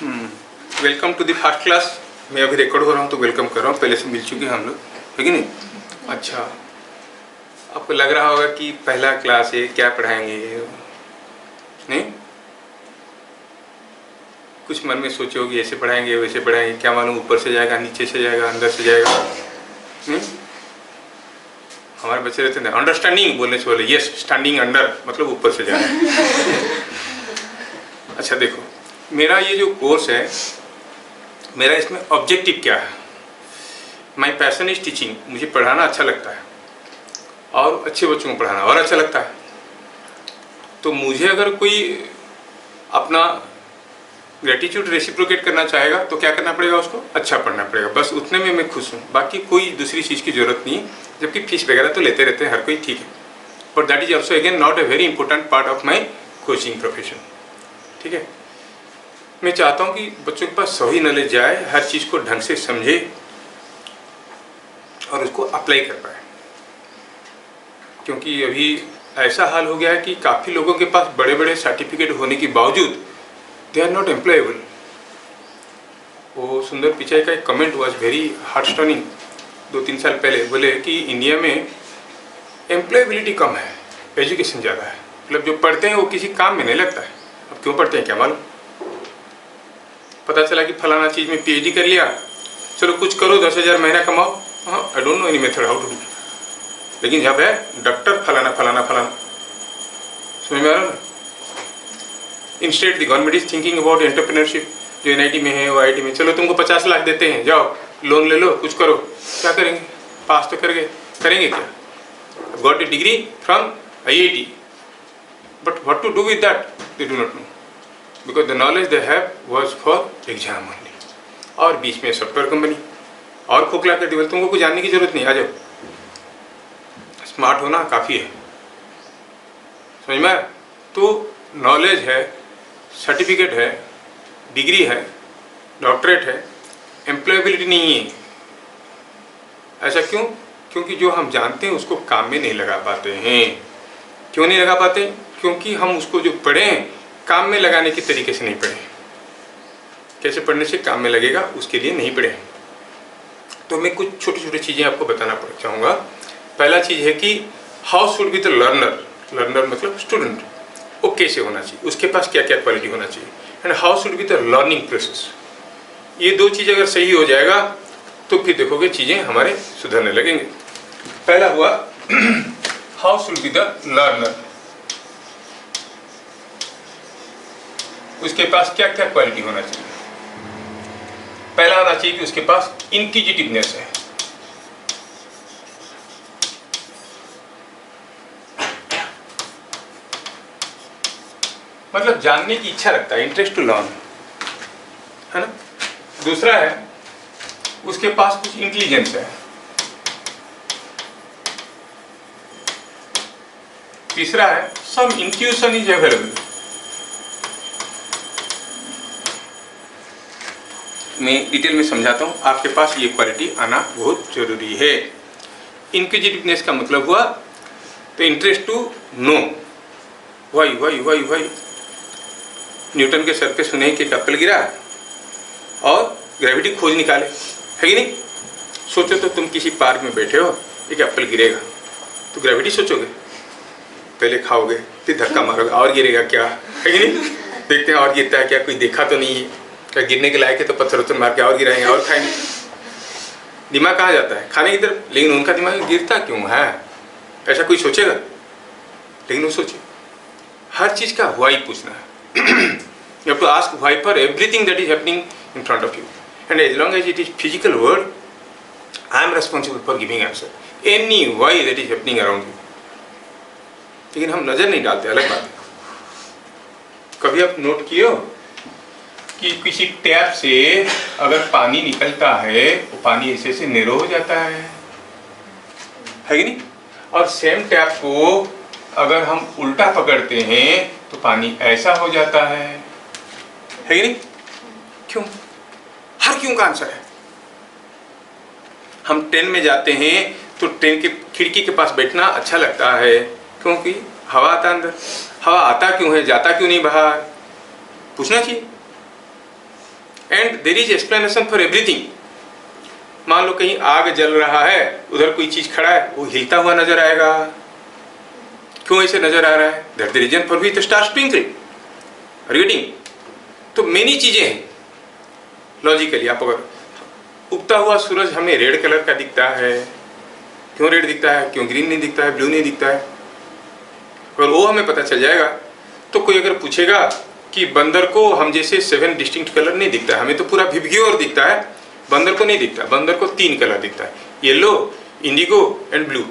Welcome to the first class. मैं अभी record हो रहा हूँ तो वेलकम कर रहा हूँ, पहले से मिल चुके हैं हम लोग, है कि नहीं? अच्छा, आपको लग रहा होगा कि पहला क्लास है, क्या पढ़ाएंगे? नहीं, कुछ मन में सोचोगे, ऐसे पढ़ाएंगे वैसे पढ़ाएंगे, क्या मालूम ऊपर से जाएगा, नीचे से जाएगा, अंदर से जाएगा। नहीं, हमारे बच्चे रहते हैं अंडरस्टैंडिंग बोलने से बोले यस, स्टैंडिंग अंडर मतलब ऊपर से जाएगा। अच्छा देखो, मेरा ये जो कोर्स है, मेरा इसमें ऑब्जेक्टिव क्या है? My passion is teaching. मुझे पढ़ाना अच्छा लगता है और अच्छे बच्चों को पढ़ाना और अच्छा लगता है। तो मुझे अगर कोई अपना ग्रेटिट्यूड रेसिप्रोकेट करना चाहेगा तो क्या करना पड़ेगा? उसको अच्छा पढ़ना पड़ेगा। बस उतने में मैं खुश हूँ, बाकी कोई दूसरी चीज़ की ज़रूरत नहीं है। जबकि फीस वगैरह तो लेते रहते हैं हर कोई, ठीक है, but that is also again not a very important part of my coaching profession. ठीक है, मैं चाहता हूँ कि बच्चों के पास सही नॉलेज जाए, हर चीज़ को ढंग से समझे और उसको अप्लाई कर पाए। क्योंकि अभी ऐसा हाल हो गया है कि काफ़ी लोगों के पास बड़े बड़े सर्टिफिकेट होने के बावजूद दे आर नॉट एम्प्लॉयबल। वो सुंदर पिचाई का एक comment was very heart stunning 2-3 साल पहले। बोले कि इंडिया में एम्प्लॉयबिलिटी कम है, एजुकेशन ज़्यादा है। मतलब जो पढ़ते हैं वो किसी काम में नहीं लगता है। अब क्यों पढ़ते हैं क्या मालूम? पता चला कि फलाना चीज़ में PhD कर लिया, चलो कुछ करो, 10,000 महीना कमाओ। हाँ, I don't know any method how to do. लेकिन जब है डॉक्टर फलाना फलाना फलाना, समझ में आ रहा है? Instead the government is thinking about entrepreneurship. जो NIT में है वो IIT में, चलो तुमको 50 लाख देते हैं, जाओ लोन ले लो, कुछ करो। क्या करेंगे? पास तो कर गए, करेंगे क्या? Got a degree from IIT, but what to do with that they do not know, because the knowledge they have was for exam only. और बीच में सॉफ्टवेयर कंपनी और खोखला कर दी। तुमको कुछ जानने की जरूरत नहीं, आ जाओ, स्मार्ट होना काफ़ी है। समझ में आया? तो नॉलेज है, सर्टिफिकेट है, डिग्री है, डॉक्टरेट है, एम्प्लॉयबिलिटी नहीं है। ऐसा क्यों? क्योंकि जो हम जानते हैं उसको काम में नहीं लगा पाते हैं। क्यों नहीं लगा पाते? क्योंकि हम उसको जो पढ़े हैं काम में लगाने के तरीके से नहीं पढ़े। कैसे पढ़ने से काम में लगेगा उसके लिए नहीं पढ़े। तो मैं कुछ छोटी छोटी चीज़ें आपको बताना चाहूँगा। पहला चीज़ है कि how should be the learner. Learner मतलब स्टूडेंट, वो कैसे होना चाहिए, उसके पास क्या क्या क्वालिटी होना चाहिए, and how should be the learning process. ये दो चीज़ अगर सही हो जाएगा तो फिर देखोगे चीज़ें हमारे सुधरने लगेंगे। पहला हुआ how should be the learner, उसके पास क्या क्या क्वालिटी होना चाहिए। पहला होना चाहिए कि उसके पास इंक्विजिटिवनेस है। मतलब जानने की इच्छा रखता है, इंटरेस्ट टू लर्न, है ना। दूसरा है उसके पास कुछ इंटेलिजेंस है। तीसरा है सम इंट्यूशन इज अवेलेबल। मैं डिटेल में समझाता हूँ, आपके पास ये क्वालिटी आना बहुत जरूरी है। इंक्विजिटिवनेस का मतलब हुआ तो interest to know why why why why. Newton के सर पे सुने कि एक एप्पल गिरा और ग्रेविटी खोज निकाले, है कि नहीं? सोचो तो तुम किसी पार्क में बैठे हो, एक एप्पल गिरेगा तो ग्रेविटी सोचोगे, पहले खाओगे, फिर धक्का मारोगे, और गिरेगा क्या, है कि नहीं? देखते हैं और गिरता है क्या, कोई देखा तो नहीं है, क्या गिरने के लायक है तो पत्थर उत्थर मार के और गिराएंगे और खाएंगे। दिमाग कहाँ जाता है? खाने की तरफ। लेकिन उनका दिमाग गिरता क्यों है, ऐसा कोई सोचेगा? लेकिन वो सोचे हर चीज़ का वाई पूछना है। You have to ask why for everything that is happening in front of you, and as long as it is physical world, I am responsible for giving answer any why that is happening around you. लेकिन हम नजर नहीं डालते, अलग बात है। कभी आप नोट किए हो कि किसी टैप से अगर पानी निकलता है वो पानी ऐसे से नेरो हो जाता है कि नहीं? और सेम टैप को अगर हम उल्टा पकड़ते हैं तो पानी ऐसा हो जाता है कि नहीं? क्यों? हर क्यों का आंसर है। हम ट्रेन में जाते हैं तो ट्रेन के खिड़की के पास बैठना अच्छा लगता है, क्योंकि हवा आता अंदर। हवा आता क्यों है, जाता क्यों नहीं बाहर? पूछना चाहिए। And there is explanation for everything. मान लो कहीं आग जल रहा है, उधर कोई चीज खड़ा है, वो हिलता हुआ नजर आएगा, क्यों ऐसे नजर आ रहा है, that the reason for which the star sprinkle are getting. तो मेनी चीजें हैं लॉजिकली। आप अगर उगता हुआ सूरज हमें रेड कलर का दिखता है, क्यों रेड दिखता है, क्यों ग्रीन नहीं दिखता है, ब्लू नहीं दिखता है, अगर वो हमें पता चल जाएगा तो कोई अगर पूछेगा कि बंदर को हम जैसे 7 डिस्टिंक्ट कलर नहीं दिखता है, हमें तो पूरा विबग्योर दिखता है, बंदर को नहीं दिखता, बंदर को 3 कलर दिखता है, येलो, इंडिगो एंड ब्लू।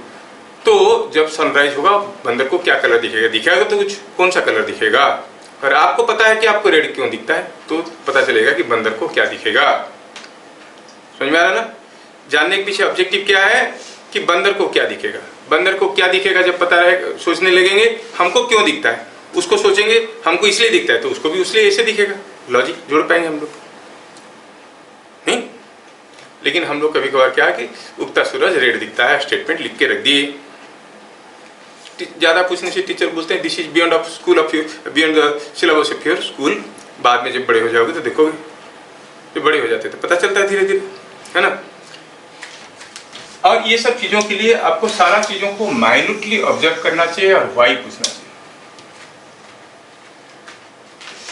तो जब सनराइज होगा बंदर को क्या कलर दिखेगा, दिखेगा तो कुछ, कौन सा कलर दिखेगा। अगर आपको पता है कि आपको रेड क्यों दिखता है तो पता चलेगा कि बंदर को क्या दिखेगा। समझ में आ रहा ना। जानने के पीछे ऑब्जेक्टिव क्या है कि बंदर को क्या दिखेगा। बंदर को क्या दिखेगा जब पता रहे, सोचने लगेंगे हमको क्यों दिखता है, उसको सोचेंगे हमको इसलिए दिखता है तो उसको भी इसलिए ऐसे दिखेगा। लॉजिक जोड़ पाएंगे हम लोग नहीं। लेकिन हम लोग कभी कभार क्या है कि उगता सूरज रेड दिखता है, स्टेटमेंट लिख के रख दिए। ज्यादा पूछने से टीचर बोलते हैं this is beyond of school of your, beyond the syllabus of your school. बाद में जब बड़े हो जाओगे तो देखोगे, जब बड़े हो जाते तो पता चलता है धीरे धीरे, है ना। और ये सब चीजों के लिए आपको सारा चीजों को माइन्यूटली ऑब्जर्व करना चाहिए और वाई पूछना चाहिए।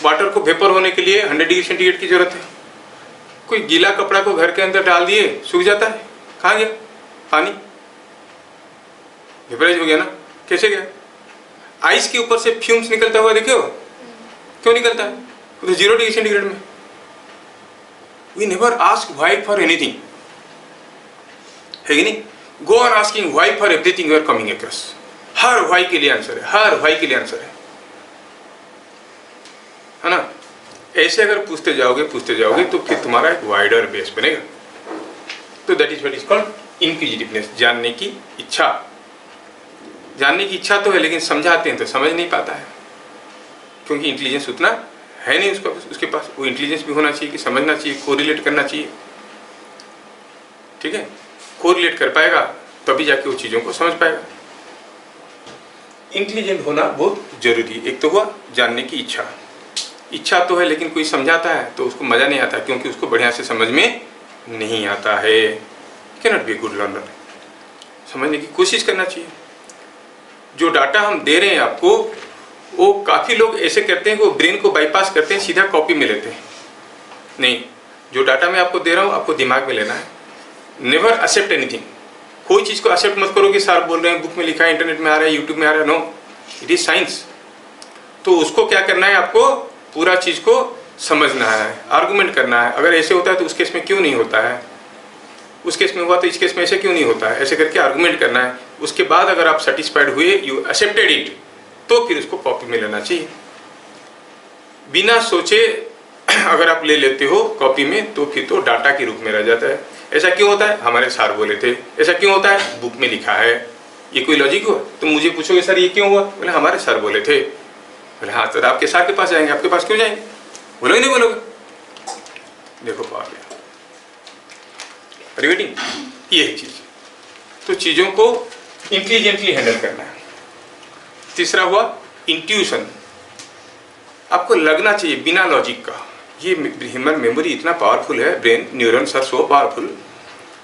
वाटर को वेपर होने के लिए 100 डिग्री सेंटीग्रेड की जरूरत है। कोई गीला कपड़ा को घर के अंदर डाल दिए सूख जाता है, कहाँ गया पानी, वेपराइज हो गया ना। कैसे गया, आइस के ऊपर से फ्यूम्स निकलता हुआ देखे हो, क्यों निकलता है, तो 0 डिग्री सेंटीग्रेड में। We never ask why for anything, है कि नहीं। Go on asking why for everything you are coming across. हर व्हाई के लिए आंसर है, हर व्हाई के लिए आंसर है ना। ऐसे अगर पूछते जाओगे तो फिर तुम्हारा एक वाइडर बेस बनेगा। तो that is what is called inquisitiveness, जानने की इच्छा। जानने की इच्छा तो है लेकिन समझाते हैं तो समझ नहीं पाता है, क्योंकि इंटेलिजेंस उतना है नहीं उसका, उसके पास वो इंटेलिजेंस भी होना चाहिए कि समझना चाहिए, कोरिलेट करना चाहिए। ठीक है, कोरिलेट कर पाएगा तभी जाके वो चीज़ों को समझ पाएगा। इंटेलिजेंट होना बहुत जरूरी। एक तो हुआ जानने की इच्छा, इच्छा तो है लेकिन कोई समझाता है तो उसको मज़ा नहीं आता, क्योंकि उसको बढ़िया से समझ में नहीं आता है। Can not be good learner. समझने की कोशिश करना चाहिए। जो डाटा हम दे रहे हैं आपको, वो काफ़ी लोग ऐसे करते हैं कि वो ब्रेन को बाईपास करते हैं, सीधा कॉपी में लेते हैं। नहीं, जो डाटा मैं आपको दे रहा हूँ आपको दिमाग में लेना है। Never accept anything. कोई चीज़ को एक्सेप्ट मत करो कि सर बोल रहे हैं, बुक में लिखा है, इंटरनेट में आ रहा है, यूट्यूब में आ रहा है। No, it is science. तो उसको क्या करना है, आपको पूरा चीज़ को समझना है, आर्गूमेंट करना है। अगर ऐसे होता है तो उस केस में क्यों नहीं होता है, उस केस में हुआ तो इस केस में ऐसे क्यों नहीं होता है, ऐसे करके आर्गूमेंट करना है। उसके बाद अगर आप सेटिस्फाइड हुए, यू एक्सेप्टेड इट, तो फिर उसको कॉपी में लेना चाहिए। बिना सोचे अगर आप ले लेते हो कॉपी में तो फिर तो डाटा के रूप में रह जाता है। ऐसा क्यों होता है, हमारे सर बोले थे। ऐसा क्यों होता है, बुक में लिखा है। ये कोई लॉजिक हुआ। तो मुझे पूछोगे सर ये क्यों हुआ, बोले हमारे सर बोले थे। बोले हाँ सर, आपके सर के पास जाएंगे, आपके पास क्यों जाएंगे, बोलोगे नहीं बोलोगे। देखो पावर गया रिवेटिंग, ये है चीज। तो चीजों को इंटेलिजेंटली हैंडल करना है। तीसरा हुआ इंट्यूशन। आपको लगना चाहिए बिना लॉजिक का। ये ह्यूमन मेमोरी इतना पावरफुल है, brain neurons are so powerful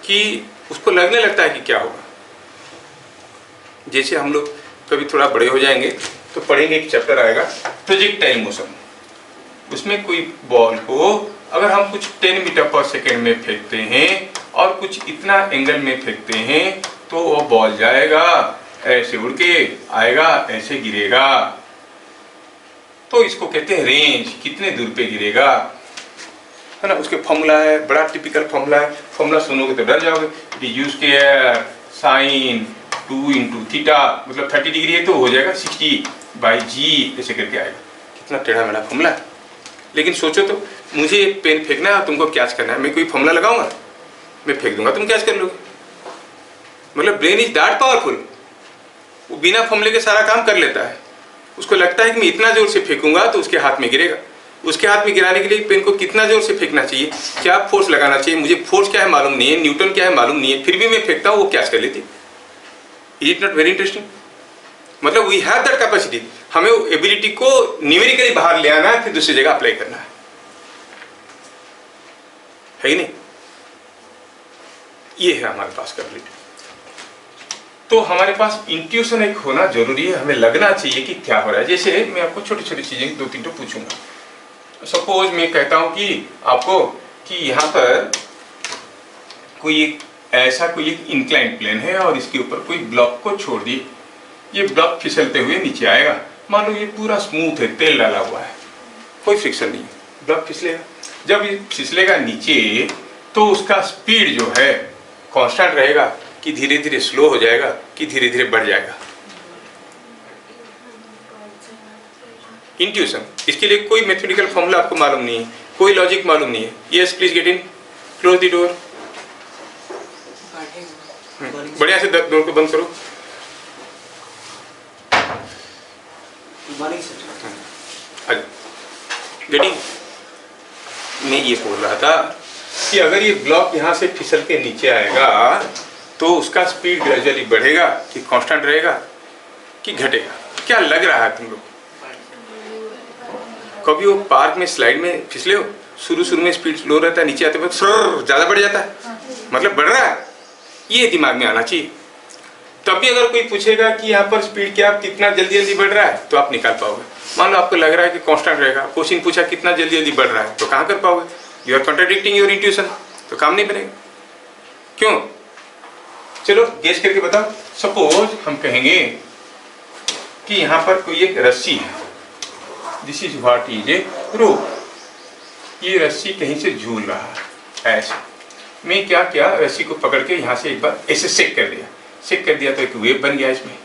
कि उसको लगने लगता है कि क्या होगा। जैसे हम लोग कभी थोड़ा बड़े हो जाएंगे तो पढ़ेंगे, एक चैप्टर आएगा प्रोजेक्टाइल मोशन। उसमें कोई बॉल को अगर हम कुछ 10 मीटर पर सेकेंड में फेंकते हैं और कुछ इतना एंगल में फेंकते हैं तो वो बॉल जाएगा, ऐसे उड़ के आएगा, ऐसे गिरेगा। तो इसको कहते हैं रेंज, कितने दूर पे गिरेगा, है ना। उसके फॉर्मूला है, बड़ा टिपिकल फॉर्मूला है। फॉर्मूला सुनोगे तो डर जाओगे। डी साइन 2 × थीटा, मतलब 30 डिग्री है तो हो जाएगा 60/g, ऐसे करके आएगा। कितना टेढ़ा मेढ़ा फॉर्मूला है। लेकिन सोचो तो, मुझे पेन फेंकना है और तुमको कैच करना है, मैं कोई फॉर्मूला लगाऊंगा, मैं फेंक दूंगा, तुम कैच कर लोगे। मतलब ब्रेन इज दैट पावरफुल, वो बिना फॉर्मूले के सारा काम कर लेता है। उसको लगता है कि मैं इतना जोर से फेंकूंगा तो उसके हाथ में गिरेगा। उसके हाथ में गिराने के लिए पेन को कितना जोर से फेंकना चाहिए, क्या फोर्स लगाना चाहिए, मुझे फोर्स क्या है मालूम नहीं है, न्यूटन क्या है मालूम नहीं है, फिर भी मैं फेंकता हूँ, वो कैच कर लेती। Is it not very interesting. मतलब वी हैव दैट कैपेसिटी। हमें एबिलिटी को न्यूमेरिकली बाहर ले आना है, फिर दूसरी जगह अप्लाई करना है। है ही नहीं। ये है हमारे पास कैपेबिलिटी। तो हमारे पास इंट्यूशन एक होना जरूरी है, हमें लगना चाहिए कि क्या हो रहा है। जैसे मैं आपको छोटी छोटी चीजें 2-3 पूछूंगा। सपोज मैं कहता हूं कि आपको कि यहाँ पर कोई एक ऐसा कोई एक इंक्लाइन प्लेन है और इसके ऊपर कोई ब्लॉक को छोड़ दिए, ये ब्लॉक फिसलते हुए नीचे आएगा। मान लो ये पूरा स्मूथ है, तेल डाला हुआ है, कोई फ्रिक्शन नहीं है, ब्लॉक फिसलेगा। जब ये फिसलेगा नीचे तो उसका स्पीड जो है कांस्टेंट रहेगा कि धीरे धीरे स्लो हो जाएगा कि धीरे धीरे बढ़ जाएगा। इंट्यूशन, इसके लिए कोई मैथमेटिकल फॉर्मूला आपको मालूम नहीं है, कोई लॉजिक मालूम नहीं है। Yes please get in, close the door. बढ़िया से डोर को बंद करो। गेटिंग, मैं ये बोल रहा था कि अगर ये ब्लॉक यहाँ से फिसल के नीचे आएगा तो उसका स्पीड ग्रेजुअली बढ़ेगा कि कांस्टेंट रहेगा कि घटेगा? क्या लग रहा है तुम लोग? कभी वो पार्क में स्लाइड में फिसले हो, शुरू में स्पीड स्लो रहता है, नीचे आते वक्त ज्यादा बढ़ जाता है, मतलब बढ़ रहा है। ये दिमाग में आना चाहिए। तब भी अगर कोई पूछेगा कि यहाँ पर स्पीड क्या कितना जल्दी जल्दी बढ़ रहा है तो आप निकाल पाओगे। मान लो आपको लग रहा है कि कांस्टेंट रहेगा, क्वेश्चन पूछा कितना जल्दी जल्दी बढ़ रहा है तो कहाँ कर पाओगे? You are contradicting your intuition, तो काम नहीं बनेगा। क्यों? चलो गेस करके बताओ। सपोज हम कहेंगे कि यहाँ पर कोई एक रस्सी है, this is what is a rope. ये रस्सी कहीं से झूल रहा है ऐसे। मैं क्या किया, रस्सी को पकड़ के यहाँ से एक बार ऐसे सेक कर दिया। सेक कर दिया तो एक वेव बन गया इसमें।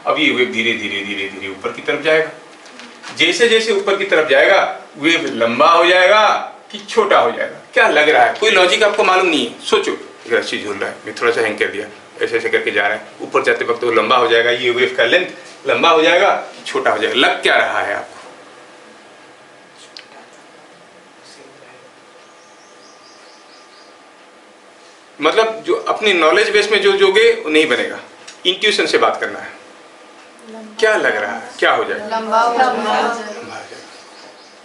अब ये वेव धीरे धीरे धीरे धीरे ऊपर की तरफ जाएगा। जैसे जैसे ऊपर की तरफ जाएगा वेव लंबा हो जाएगा कि छोटा हो जाएगा? क्या लग रहा है? कोई लॉजिक आपको मालूम नहीं है। सोचो, रस्सी झूल रहा है, मैं थोड़ा सा हैंग कर दिया, ऐसे ऐसे करके जा रहा है, ऊपर जाते वक्त वो लंबा हो जाएगा, ये वेव का लेंथ लंबा हो जाएगा, छोटा हो जाएगा। लग क्या रहा है आपको? मतलब जो अपनी नॉलेज बेस में जो जोगे वो नहीं बनेगा, इंट्यूशन से बात करना है। क्या लग रहा है? क्या हो जाएगा? लंबा हो जाएगा,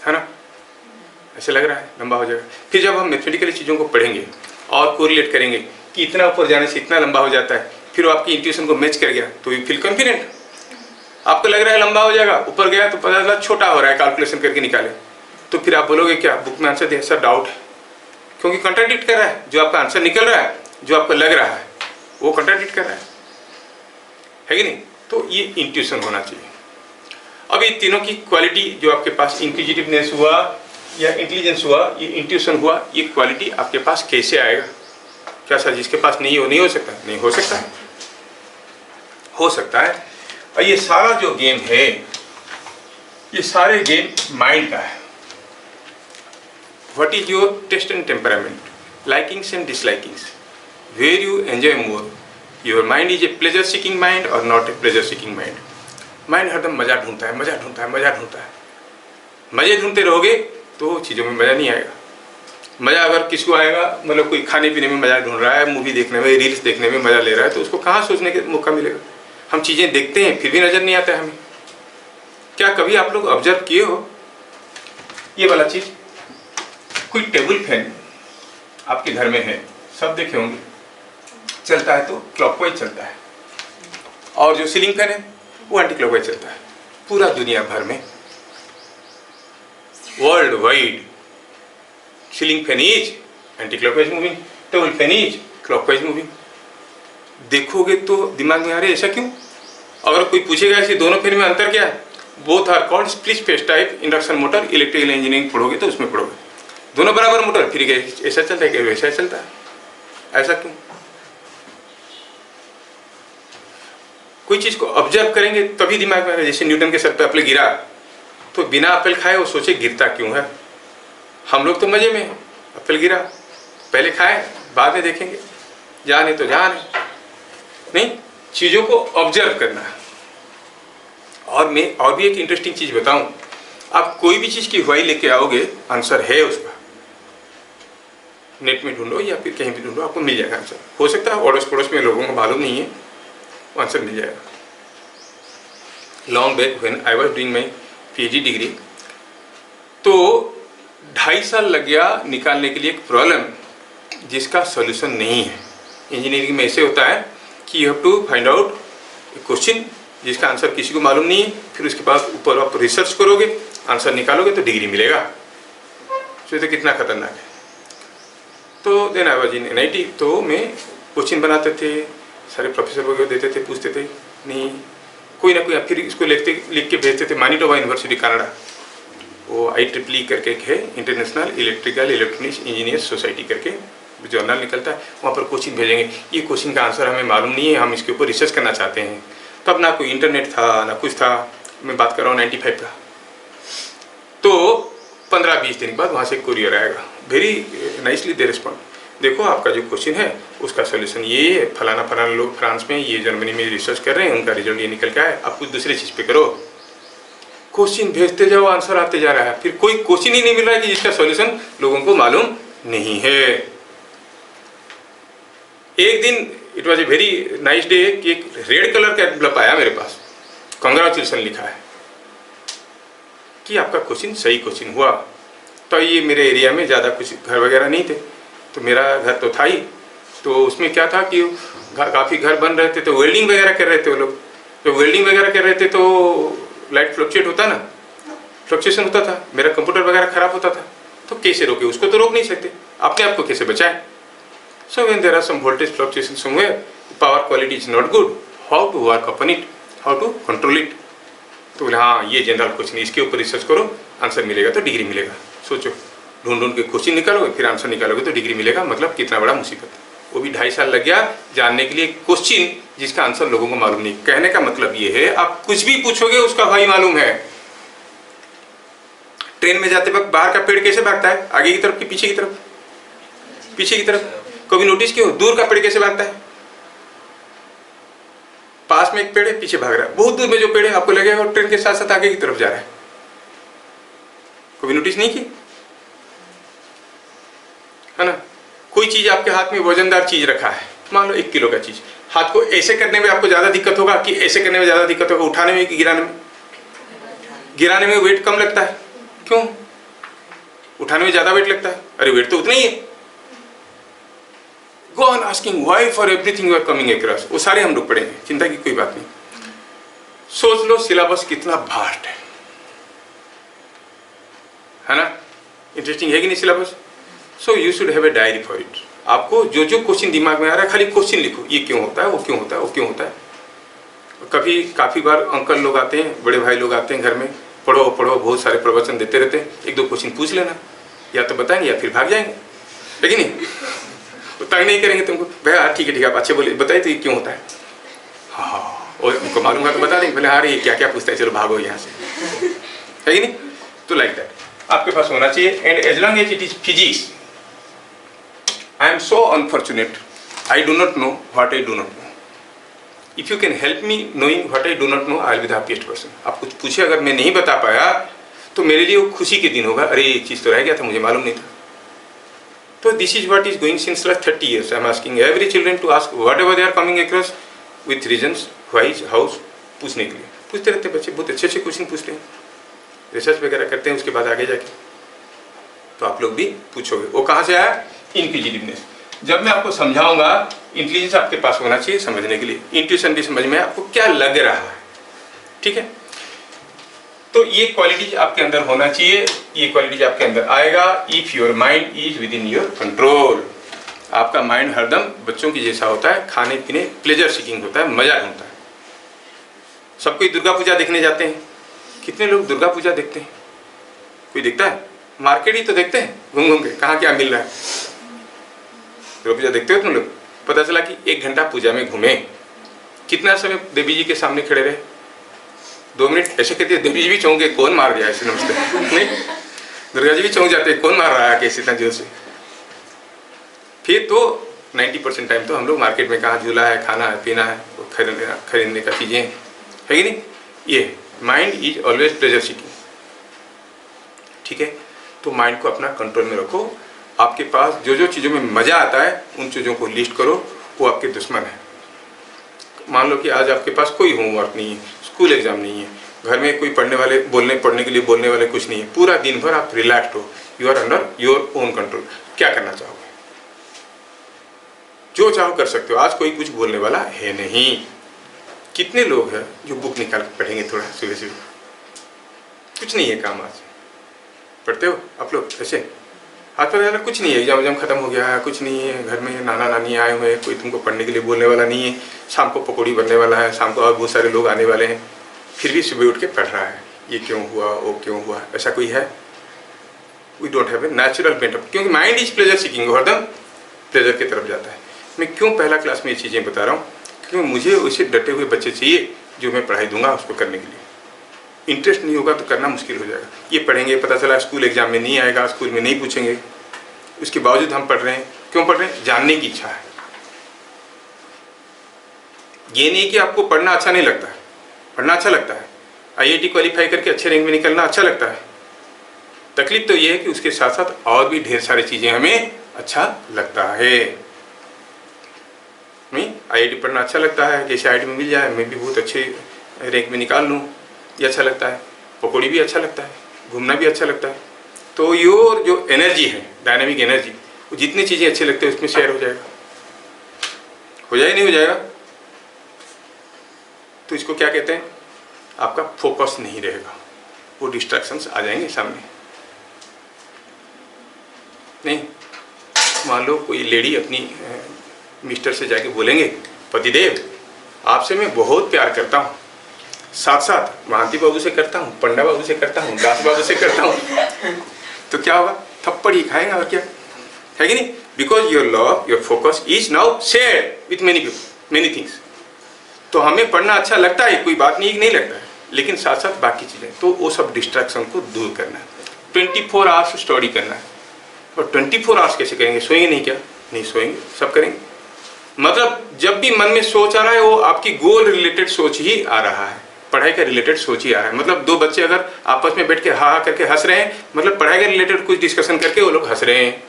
है ना? ऐसे लग रहा है लंबा हो जाएगा। फिर जब हम मैथमेटिकली चीज़ों को पढ़ेंगे और कोरिलेट करेंगे कि इतना ऊपर जाने से इतना लंबा हो जाता है, फिर वो आपकी इंट्यूशन को मैच कर गया तो यू फील कॉन्फिडेंट। आपको लग रहा है लंबा हो जाएगा, ऊपर गया तो पता चला छोटा हो रहा है, कैलकुलेशन करके निकाले, तो फिर आप बोलोगे क्या बुक में आंसर दिया? सर डाउट है, क्योंकि कंट्राडिक्ट कर रहा है। जो आपका आंसर निकल रहा है, जो आपको लग रहा है, वो कंट्राडिक्ट कर रहा है कि नहीं? तो ये इंट्यूशन होना चाहिए। अब ये तीनों की क्वालिटी जो आपके पास, इंक्विजिटिवनेस हुआ या इंटेलिजेंस हुआ, ये इंट्यूशन हुआ, ये क्वालिटी आपके पास कैसे आएगा? क्या सर जिसके पास नहीं है वो नहीं हो सकता? नहीं हो सकता है, हो सकता है। और ये सारा जो गेम है, ये सारे गेम माइंड का है। What is your taste and temperament, likings and dislikings, where you enjoy more? Your mind is a pleasure seeking mind or not a pleasure seeking mind? Mind हरदम मजा ढूंढता है, मजा ढूंढता है, मजा ढूंढता है। मजे ढूंढते रहोगे तो चीज़ों में मजा नहीं आएगा। मजा अगर किसको आएगा, मतलब कोई खाने पीने में मजा ढूंढ रहा है, मूवी देखने में, रील्स देखने में मजा ले रहा है, तो उसको कहाँ सोचने का मौका मिलेगा? हम चीज़ें देखते हैं फिर भी नजर नहीं आता है हमें। क्या कभी आप लोग ऑब्जर्व किए हो ये वाला चीज़? कोई टेबल फैन आपके घर में है, सब देखे होंगे, चलता है तो क्लॉकवाइज चलता है, और जो सीलिंग फैन है वो एंटी क्लॉकवाइज चलता है। पूरा दुनिया भर में world wide ceiling fan is anti clockwise moving, table fan is clockwise moving. देखोगे तो दिमाग में आ रहे ऐसा क्यों? अगर कोई पूछेगा ऐसे दोनों फैन में अंतर क्या है, both are called split phase type induction motor, electrical engineering पढ़ोगे तो उसमें पढ़ोगे, दोनों बराबर मोटर, फिर ऐसा चलता है कि वैसा चलता है, ऐसा क्यों? कोई चीज को ऑब्जर्व करेंगे तभी दिमाग में। जैसे न्यूटन के सर पे एप्पल गिरा तो बिना एप्पल खाए वो सोचे गिरता क्यों है। हम लोग तो मजे में, एप्पल गिरा पहले खाए बाद में देखेंगे, जाने तो जाने नहीं, चीजों को ऑब्जर्व करना है। और मैं और भी एक इंटरेस्टिंग चीज बताऊं, आप कोई भी चीज की हुआई लेके आओगे, आंसर है उसका, नेट में ढूंढो या फिर कहीं भी ढूंढो, आपको मिल जाएगा आंसर। हो सकता है अड़ोस पड़ोस में लोगों को मालूम नहीं है, वो आंसर मिल जाएगा। Long back when I was doing my PhD degree, तो 2.5 साल लग गया निकालने के लिए एक प्रॉब्लम जिसका सॉल्यूशन नहीं है। इंजीनियरिंग में ऐसे होता है कि you have to find out question जिसका आंसर किसी को मालूम नहीं है, फिर उसके बाद ऊपर आप रिसर्च करोगे, आंसर निकालोगे तो डिग्री मिलेगा। तो ये तो कितना खतरनाक है। तो then I was in NIT, तो मैं क्वेश्चन बनाते थे, सारे प्रोफेसर वगैरह देते थे, पूछते थे, नहीं कोई ना कोई, फिर इसको लिख के भेजते थे मैनिटोबा यूनिवर्सिटी कनाडा, वो IEEE करके एक है, international electrical electronics engineers society करके जर्नल निकलता है, वहाँ पर क्वेश्चन भेजेंगे, ये क्वेश्चन का आंसर हमें मालूम नहीं है, हम इसके ऊपर रिसर्च करना चाहते हैं। तब ना कोई इंटरनेट था ना कुछ था, मैं बात कर रहा हूँ 95 का। तो 15-20 दिन के बाद वहाँ से कुरियर आएगा, वेरी नाइसली दे रिस्पॉन्ड, देखो आपका जो क्वेश्चन है उसका सोल्यूशन ये है, फलाना फलाना लोग फ्रांस में, ये जर्मनी में रिसर्च कर रहे हैं, उनका रिजल्ट ये निकल के आया, आप कुछ दूसरे चीज़ पे करो। क्वेश्चन भेजते जाओ, आंसर आते जा रहा है, फिर कोई क्वेश्चन ही नहीं मिल रहा है कि जिसका सोल्यूशन लोगों को मालूम नहीं है। एक दिन it was a very nice day कि एक रेड कलर का एनवलप आया मेरे पास, कांग्रेचुलेसन लिखा है कि आपका क्वेश्चन सही क्वेश्चन हुआ। तो ये मेरे एरिया में ज़्यादा कुछ घर वगैरह नहीं थे, तो मेरा घर तो था ही, तो उसमें क्या था कि काफ़ी घर बन रहे थे, तो वेल्डिंग वगैरह कर रहे थे वो लोग। जब वेल्डिंग वगैरह कर रहे थे तो लाइट फ्लक्चुएट होता ना, फ्लक्चुएशन होता था, मेरा कंप्यूटर वगैरह ख़राब होता था, तो कैसे रोके उसको? तो रोक नहीं सकते, अपने आप को कैसे बचाएं? So when there are some voltage fluctuation somewhere, power quality is not good, how to work upon it, how to control it. तो बोले हाँ ये जनरल क्वेश्चन, इसके ऊपर रिसर्च करो, आंसर मिलेगा तो डिग्री मिलेगा। सोचो, ढूंढ ढूंढ के क्वेश्चन निकालोगे, फिर आंसर निकालोगे तो डिग्री मिलेगा, मतलब कितना बड़ा मुसीबत है। वो भी 2.5 साल लग गया जानने के लिए क्वेश्चन जिसका आंसर लोगों को मालूम नहीं। कहने का मतलब ये है, आप कुछ भी पूछोगे उसका भाई मालूम है। ट्रेन में जाते वक्त बाहर का पेड़ कैसे भागता है, आगे की तरफ कि पीछे की तरफ? पीछे की तरफ। कभी नोटिस किया दूर का पेड़ कैसे भागता है? पास में एक पेड़ है, पीछे भाग रहा है, बहुत दूर में जो पेड़ है आपको लगेगा ट्रेन के साथ साथ आगे की तरफ जा रहा है। कभी नोटिस नहीं की है ना? कोई चीज आपके हाथ में वजनदार चीज रखा है, मान लो 1 किलो का चीज, हाथ को ऐसे करने में आपको ज्यादा दिक्कत होगा कि ऐसे करने में ज्यादा दिक्कत होगा? उठाने में कि गिराने में? गिराने में वेट कम लगता है, क्यों? उठाने में ज्यादा वेट लगता है, अरे वेट तो उतना ही है। Go on asking why for everything you are coming across, वो सारे हम लोग पढ़ेंगे, चिंता की कोई बात नहीं। सोच लो सिलेबस कितना वास्ट है ना? इंटरेस्टिंग है कि नहीं syllabus? So you should have a diary for it. आपको जो जो क्वेश्चन दिमाग में आ रहा है खाली क्वेश्चन लिखो, ये क्यों होता है, वो क्यों होता है, वो क्यों होता है। कभी काफ़ी बार अंकल लोग आते हैं, बड़े भाई लोग आते हैं घर में, पढ़ो पढ़ो, बहुत सारे प्रवचन देते रहते हैं, 1-2 क्वेश्चन पूछ लेना, या तो बताएंगे या फिर भाग जाएंगे, लेकिन नहीं वो तंग नहीं करेंगे तुमको। भैया ठीक है आप अच्छे बोले, बताइए तो ये क्यों होता है? हाँ, और उनको मालूम है तो बता देंगे, बोले हाँ ये क्या क्या पूछता है, चलो भागो यहाँ से, है कि नहीं? तो लाइक दैट आपके पास होना चाहिए। And as long as it is physics, I am so unfortunate. I do not know what I do not know. If you can help me knowing what I do not know, I will be the happiest person. आप कुछ पूछे अगर मैं नहीं बता पाया तो मेरे लिए वो खुशी के दिन होगा, अरे एक चीज़ तो रह गया था, मुझे मालूम नहीं था। तो this is what is going since last 30 years. I am asking every children to ask whatever they are coming across with reasons, why, how, पूछने के लिए पूछते रहते बच्चे, बहुत अच्छे अच्छे क्वेश्चन पूछते हैं, रिसर्च वगैरह करते हैं, उसके बाद आगे जाके तो आप लोग भी पूछोगे। वो कहाँ से आया? इंक्विजिटिवनेस। जब मैं आपको समझाऊंगा, इंटेलिजेंस आपके पास होना चाहिए समझने के लिए, इंट्यूशन भी समझ में आपको क्या लग रहा है, ठीक है? तो ये क्वालिटीज आपके अंदर होना चाहिए, ये क्वालिटीज आपके अंदर आएगा if your mind is with in your control. आपका माइंड हरदम बच्चों की जैसा होता है, खाने पीने प्लेजर सीकिंग होता है, मजा होता है। सब कोई दुर्गा पूजा देखने जाते हैं, कितने लोग दुर्गा पूजा देखते हैं? कोई देखता है? मार्केट ही तो देखते हैं घूम घूम के, कहाँ क्या मिल रहा है। दुर्गा पूजा देखते हो तुम लोग? पता चला कि 1 घंटा पूजा में घूमे, कितना समय देवी जी के सामने खड़े रहे? 2 मिनट ऐसे कहते हैं, देवी जी भी चौंक गए, कौन मार दिया ऐसे, नमस्ते नहीं, दुर्गा जी भी चौंक जाते हैं, कौन मार रहा है कैसे इतना जोर से। फिर तो 90% टाइम तो हम लोग मार्केट में, कहाँ झूला है, खाना है, पीना है, खरीदने का चीज़ें है कि नहीं? ये mind is always pleasure seeking, ठीक है? तो माइंड को अपना कंट्रोल में रखो। आपके पास जो जो चीज़ों में मज़ा आता है उन चीज़ों को लिस्ट करो, वो आपके दुश्मन है। मान लो कि आज आपके पास कोई होमवर्क नहीं है, स्कूल एग्जाम नहीं है, घर में कोई पढ़ने के लिए बोलने वाले कुछ नहीं है, पूरा दिन भर आप रिलैक्स हो, you are under your own control, क्या करना चाहोगे? जो चाहो कर सकते हो, आज कोई कुछ बोलने वाला है नहीं। कितने लोग हैं जो बुक निकाल कर पढ़ेंगे थोड़ा सुबह सुबह? कुछ नहीं है काम आज। पढ़ते हो आप लोग ऐसे हाथ पर जाना? कुछ नहीं है, एग्जाम खत्म हो गया है, कुछ नहीं है, घर में नाना नानी आए हुए हैं, कोई तुमको पढ़ने के लिए बोलने वाला नहीं है, शाम को पकौड़ी बनने वाला है, शाम को और बहुत सारे लोग आने वाले हैं, फिर भी सुबह उठ के पढ़ रहा है। ये क्यों हुआ, वो क्यों हुआ, ऐसा कोई है? We don't have a natural bent up, क्योंकि माइंड इज प्लेजर सीकिंग, हरदम प्लेजर की तरफ जाता है। मैं क्यों पहला क्लास में ये चीज़ें बता रहा हूँ? क्योंकि मुझे उसे डटे हुए बच्चे चाहिए जो मैं पढ़ाई दूंगा उसको करने के लिए। इंटरेस्ट नहीं होगा तो करना मुश्किल हो जाएगा। ये पढ़ेंगे, पता चला स्कूल एग्जाम में नहीं आएगा, स्कूल में नहीं पूछेंगे, उसके बावजूद हम पढ़ रहे हैं। क्यों पढ़ रहे हैं? जानने की इच्छा है। ये नहीं कि आपको पढ़ना अच्छा नहीं लगता है, पढ़ना अच्छा लगता है। IIT क्वालिफाई करके अच्छे रैंक में निकलना अच्छा लगता है। तकलीफ तो ये है कि उसके साथ साथ और भी ढेर सारी चीज़ें हमें अच्छा लगता है। नहीं, IIT पढ़ना अच्छा लगता है, जैसे IIT में मिल जाए मैं भी बहुत अच्छे रैंक में निकाल लूँ, ये अच्छा लगता है। पकौड़ी भी अच्छा लगता है, घूमना भी अच्छा लगता है। तो योर जो एनर्जी है, डायनामिक एनर्जी, वो जितनी चीज़ें अच्छी लगती है उसमें शेयर हो जाएगा। हो जाए नहीं हो जाएगा? तो इसको क्या कहते हैं? आपका फोकस नहीं रहेगा, वो डिस्ट्रैक्शंस आ जाएंगे सामने। नहीं, मान लो कोई लेडी अपनी मिस्टर से जाके बोलेंगे, पतिदेव आपसे मैं बहुत प्यार करता हूँ, साथ साथ महांती बाबू से करता हूँ, पंडा बाबू से करता हूँ, दास बाबू से करता हूँ, तो क्या होगा? थप्पड़ ही खाएगा और क्या, है कि नहीं? Because your love, your focus is now share with many people, many things. तो हमें पढ़ना अच्छा लगता है, कोई बात नहीं, नहीं लगता है, लेकिन साथ साथ बाकी चीज़ें, तो वो सब डिस्ट्रैक्शन को दूर करना है। 24 आवर्स स्टडी करना है। और 24 आवर्स कैसे करेंगे? सोएंगे नहीं क्या? नहीं सोएंगे, सब करेंगे। मतलब जब भी मन में सोच आ रहा है वो आपकी गोल रिलेटेड सोच ही आ रहा है, पढ़ाई का रिलेटेड सोच ही आ रहा है। मतलब दो बच्चे अगर आपस में बैठ के हा करके हंस रहे हैं, मतलब पढ़ाई के रिलेटेड कुछ डिस्कशन करके वो लोग हंस रहे हैं।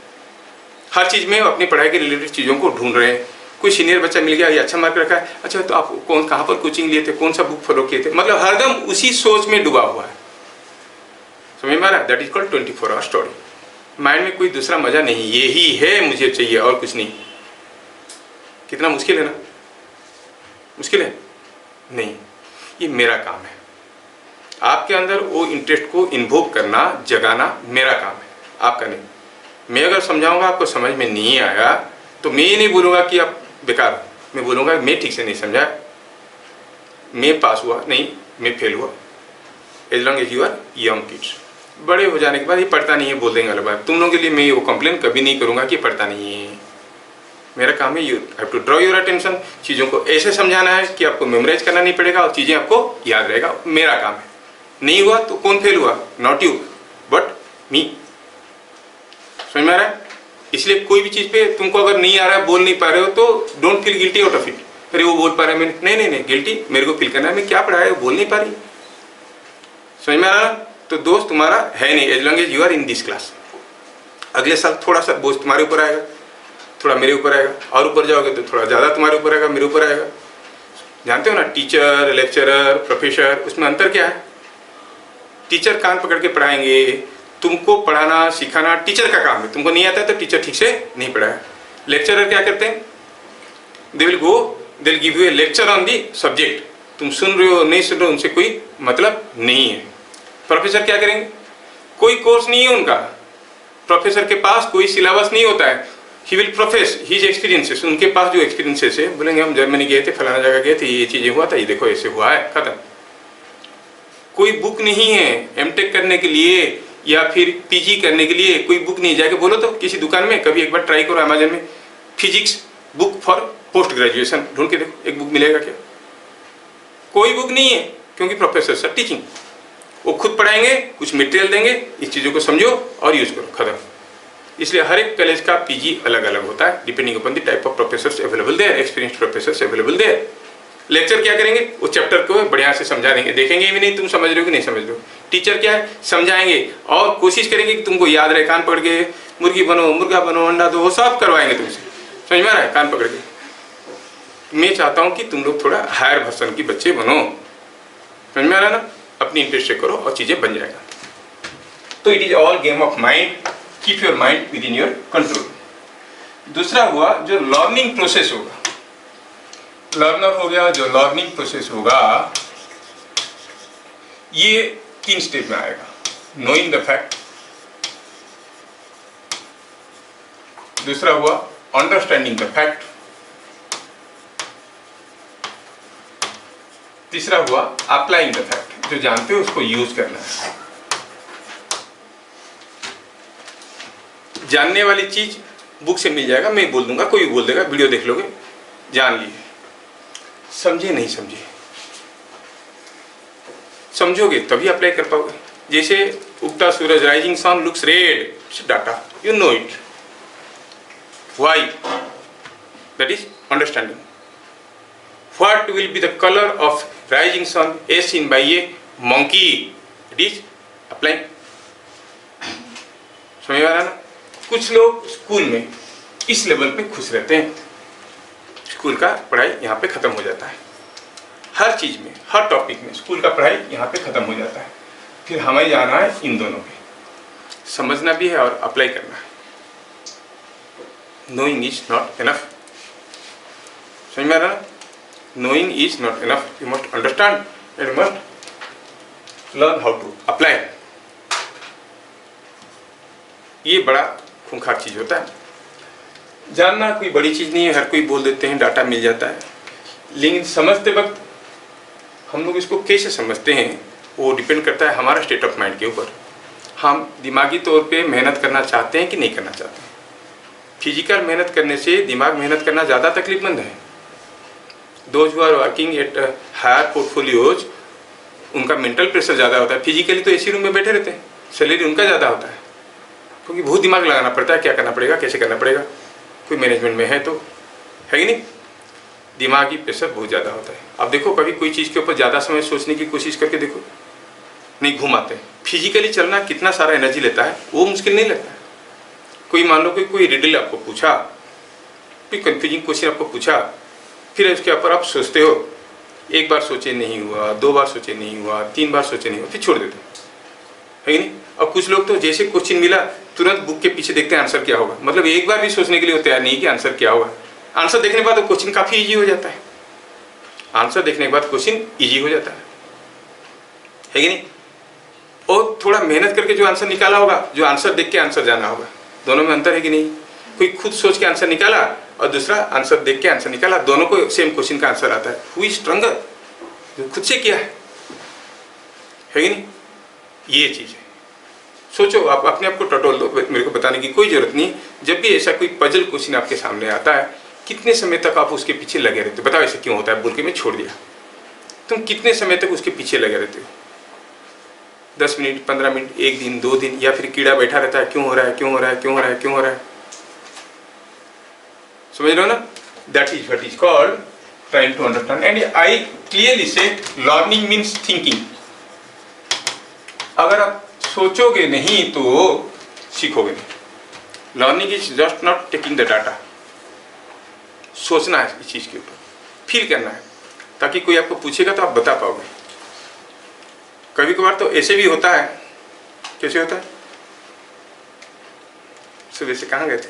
हर चीज़ में अपनी पढ़ाई के रिलेटेड चीज़ों को ढूंढ रहे हैं। कोई सीनियर बच्चा मिल गया, ये अच्छा मार्क रखा है, अच्छा तो आप कहाँ पर कोचिंग लिए थे, कौन सा बुक फॉलो किए थे, मतलब हरदम उसी सोच में डूबा हुआ है। समझ में आ रहा है? That is called 24 hour study. Mind में कोई दूसरा मजा नहीं, यही है मुझे चाहिए और कुछ नहीं। कितना मुश्किल है ना? मुश्किल है? नहीं, ये मेरा काम है। आपके अंदर वो इंटरेस्ट को इन्वोक करना, जगाना मेरा काम है, आपका नहीं। मैं अगर समझाऊंगा आपको समझ में नहीं आया तो मैं ये नहीं बोलूँगा कि आप बेकार हो, मैं बोलूँगा मैं ठीक से नहीं समझा, मैं पास हुआ नहीं, मैं फेल हुआ। As long as you are young kids, बड़े हो जाने के बाद ये पढ़ता नहीं है बोल देंगे अलग बात। तुम लोगों के लिए मैं वो कंप्लेन कभी नहीं करूँगा कि पढ़ता नहीं है। मेरा काम है, you have to draw your attention. चीज़ों को ऐसे समझाना है कि आपको मेमोराइज करना नहीं पड़ेगा और चीज़ें आपको याद रहेगा, मेरा काम है। नहीं हुआ तो कौन फेल हुआ? नॉट यू बट मी। समझ में आ रहा है? इसलिए कोई भी चीज़ पे तुमको अगर नहीं आ रहा है, बोल नहीं पा रहे हो, तो don't feel guilty out of it. अरे वो बोल पा रहा है, मैंने नहीं नहीं नहीं गिल्टी मेरे को फील करना है, मैं क्या पढ़ाया है, वो बोल नहीं पा रही। समझ में आ रहा? तो दोस्त तुम्हारा है नहीं, as long as you are in this class. अगले साल थोड़ा सा बोझ तुम्हारे ऊपर आएगा, थोड़ा मेरे ऊपर आएगा, और ऊपर जाओगे तो थोड़ा ज़्यादा तुम्हारे ऊपर आएगा, मेरे ऊपर आएगा। जानते हो ना, टीचर, लेक्चरर, प्रोफेसर, उसमें अंतर क्या है? टीचर कान पकड़ के पढ़ाएंगे, तुमको पढ़ाना सिखाना टीचर का काम है। तुमको नहीं आता है तो टीचर ठीक से नहीं पढ़ाया। लेक्चरर क्या करते हैं? They will go, they will give U A lecture on the subject. तुम सुन रहे हो नहीं सुन रहे हो उनसे कोई मतलब नहीं है। प्रोफेसर क्या करेंगे? कोई कोर्स नहीं है उनका, प्रोफेसर के पास कोई सिलेबस नहीं होता है। He will profess his experiences. उनके पास जो एक्सपीरियंसेस है, बोलेंगे हम जर्मनी गए थे, फलाना जगह गए थे, ये चीज़ें हुआ था, ये देखो ऐसे हुआ है, खत्म। कोई बुक नहीं है एमटेक करने के लिए या फिर पीजी करने के लिए, कोई बुक नहीं। जाके बोलो तो किसी दुकान में, कभी एक बार ट्राई करो अमेजन में, physics book for post graduation ढूंढ के देखो, एक बुक मिलेगा क्या? कोई बुक नहीं है, क्योंकि प्रोफेसर सर टीचिंग, वो खुद पढ़ाएंगे, कुछ मटेरियल देंगे, इस चीज़ों को समझो और यूज करो, खत्म। इसलिए हर एक कॉलेज का पीजी अलग अलग होता है, depending upon the type of professors available there, experienced professors available there. Lecture क्या करेंगे? वो चैप्टर को बढ़िया से समझा देंगे, देखेंगे भी नहीं तुम समझ रहे हो कि नहीं समझ रहे हो। टीचर क्या है? समझाएंगे और कोशिश करेंगे कि तुमको याद रहे। कान पकड़ के मुर्गी बनो, मुर्गा बनो, अंडा दो, वो सब करवाएंगे तुमसे। समझ में आ रहा है? कान पकड़ के। मैं चाहता हूँ कि तुम लोग थोड़ा हायर वर्सन की बच्चे बनो। समझ में आ रहा है ना? अपनी इंटरेस्ट से करो और चीज़ें बन जाएगा। तो it is all game of mind. Keep your mind with in your control. दूसरा हुआ जो लर्निंग प्रोसेस होगा, लर्नर हो गया, जो लर्निंग प्रोसेस होगा ये 3 स्टेप में आएगा। नोइंग द फैक्ट, दूसरा हुआ अंडरस्टैंडिंग द फैक्ट, तीसरा हुआ अप्लाइंग द फैक्ट, जो जानते हो उसको यूज करना है। जानने वाली चीज बुक से मिल जाएगा, मैं बोल दूंगा, कोई बोल देगा, वीडियो देख लोगे, जान लिए। समझे नहीं समझे, समझोगे तभी अप्लाई कर पाओगे। जैसे उगता सूरज, rising sun looks red, data you know it, why, that is understanding. What will be the colour of rising sun as seen by a monkey, it is applying. समझ आ रहा ना? कुछ लोग स्कूल में इस लेवल पे खुश रहते हैं, स्कूल का पढ़ाई यहाँ पे खत्म हो जाता है, हर चीज में, हर टॉपिक में स्कूल का पढ़ाई यहाँ पे खत्म हो जाता है। फिर हमें जाना है इन दोनों पे, समझना भी है और अप्लाई करना है। नोइंग इज नॉट इनफ, समझ में आ रहा? Knowing is not enough, you must understand and you must learn how to apply. ये बड़ा खूंखार चीज होता है। जानना कोई बड़ी चीज नहीं है, हर कोई बोल देते हैं डाटा मिल जाता है, लेकिन समझते वक्त हम लोग इसको कैसे समझते हैं वो डिपेंड करता है हमारा स्टेट ऑफ माइंड के ऊपर। हम दिमागी तौर पे मेहनत करना चाहते हैं कि नहीं करना चाहते हैं। फिजिकल मेहनत करने से दिमाग मेहनत करना ज़्यादा तकलीफमंद है। Those who are working at higher portfolios, उनका मेंटल प्रेशर ज़्यादा होता है। फिजिकली तो एसी रूम में बैठे रहते हैं, सैलरी उनका ज़्यादा होता है, क्योंकि बहुत दिमाग लगाना पड़ता है, क्या करना पड़ेगा, कैसे करना पड़ेगा। कोई मैनेजमेंट में है तो है कि नहीं, दिमागी प्रेशर बहुत ज़्यादा होता है। अब देखो कभी कोई चीज़ के ऊपर ज़्यादा समय सोचने की कोशिश करके देखो, नहीं घूम आते। फिजिकली चलना कितना सारा एनर्जी लेता है, वो मुश्किल नहीं लगता है। कोई मान लो कि कोई रिडल आपको पूछा, कोई कंफ्यूजिंग क्वेश्चन आपको पूछा, फिर उसके ऊपर आप सोचते हो, एक बार सोचे नहीं हुआ, 2 बार सोचे नहीं हुआ, 3 बार सोचे नहीं हुआ, फिर छोड़ देते हो, है कि नहीं। और कुछ लोग तो जैसे क्वेश्चन मिला तुरंत बुक के पीछे देखते हैं आंसर क्या होगा, मतलब एक बार भी सोचने के लिए वो तैयार नहीं कि आंसर क्या होगा। आंसर देखने के बाद क्वेश्चन काफ़ी ईजी हो जाता है, आंसर देखने के बाद क्वेश्चन ईजी हो जाता है कि नहीं। और थोड़ा मेहनत करके जो आंसर निकाला होगा, जो आंसर देख के आंसर जाना होगा, दोनों में अंतर है कि नहीं। कोई खुद सोच के आंसर निकाला और दूसरा आंसर देख के आंसर निकाला, दोनों को सेम क्वेश्चन का आंसर आता है। हु इज स्ट्रॉन्गर, जो खुद से किया है कि नहीं। ये चीज़ है, सोचो, आप अपने आप को टटोल दो, मेरे को बताने की कोई जरूरत नहीं। जब भी ऐसा कोई पजल क्वेश्चन आपके सामने आता है, कितने समय तक आप उसके पीछे लगे रहते हो? बताओ ऐसा क्यों होता है, बोल के मैं छोड़ दिया। तुम कितने समय तक उसके पीछे लगे रहते हो? 10 मिनट, 15 मिनट, 1 दिन, 2 दिन, या फिर कीड़ा बैठा रहता है, क्यों हो रहा है, क्यों हो रहा है, क्यों हो रहा है, क्यों हो रहा है। समझ रहे हो ना? That is what is called trying to understand. And I clearly say learning means thinking. अगर आप सोचोगे नहीं तो सीखोगे नहीं। Learning is just not taking the data. सोचना है इस चीज़ के ऊपर, फील करना है, ताकि कोई आपको पूछेगा तो आप बता पाओगे। कभी कभार तो ऐसे भी होता है, कैसे होता है, सुबह से कहाँ गए थे,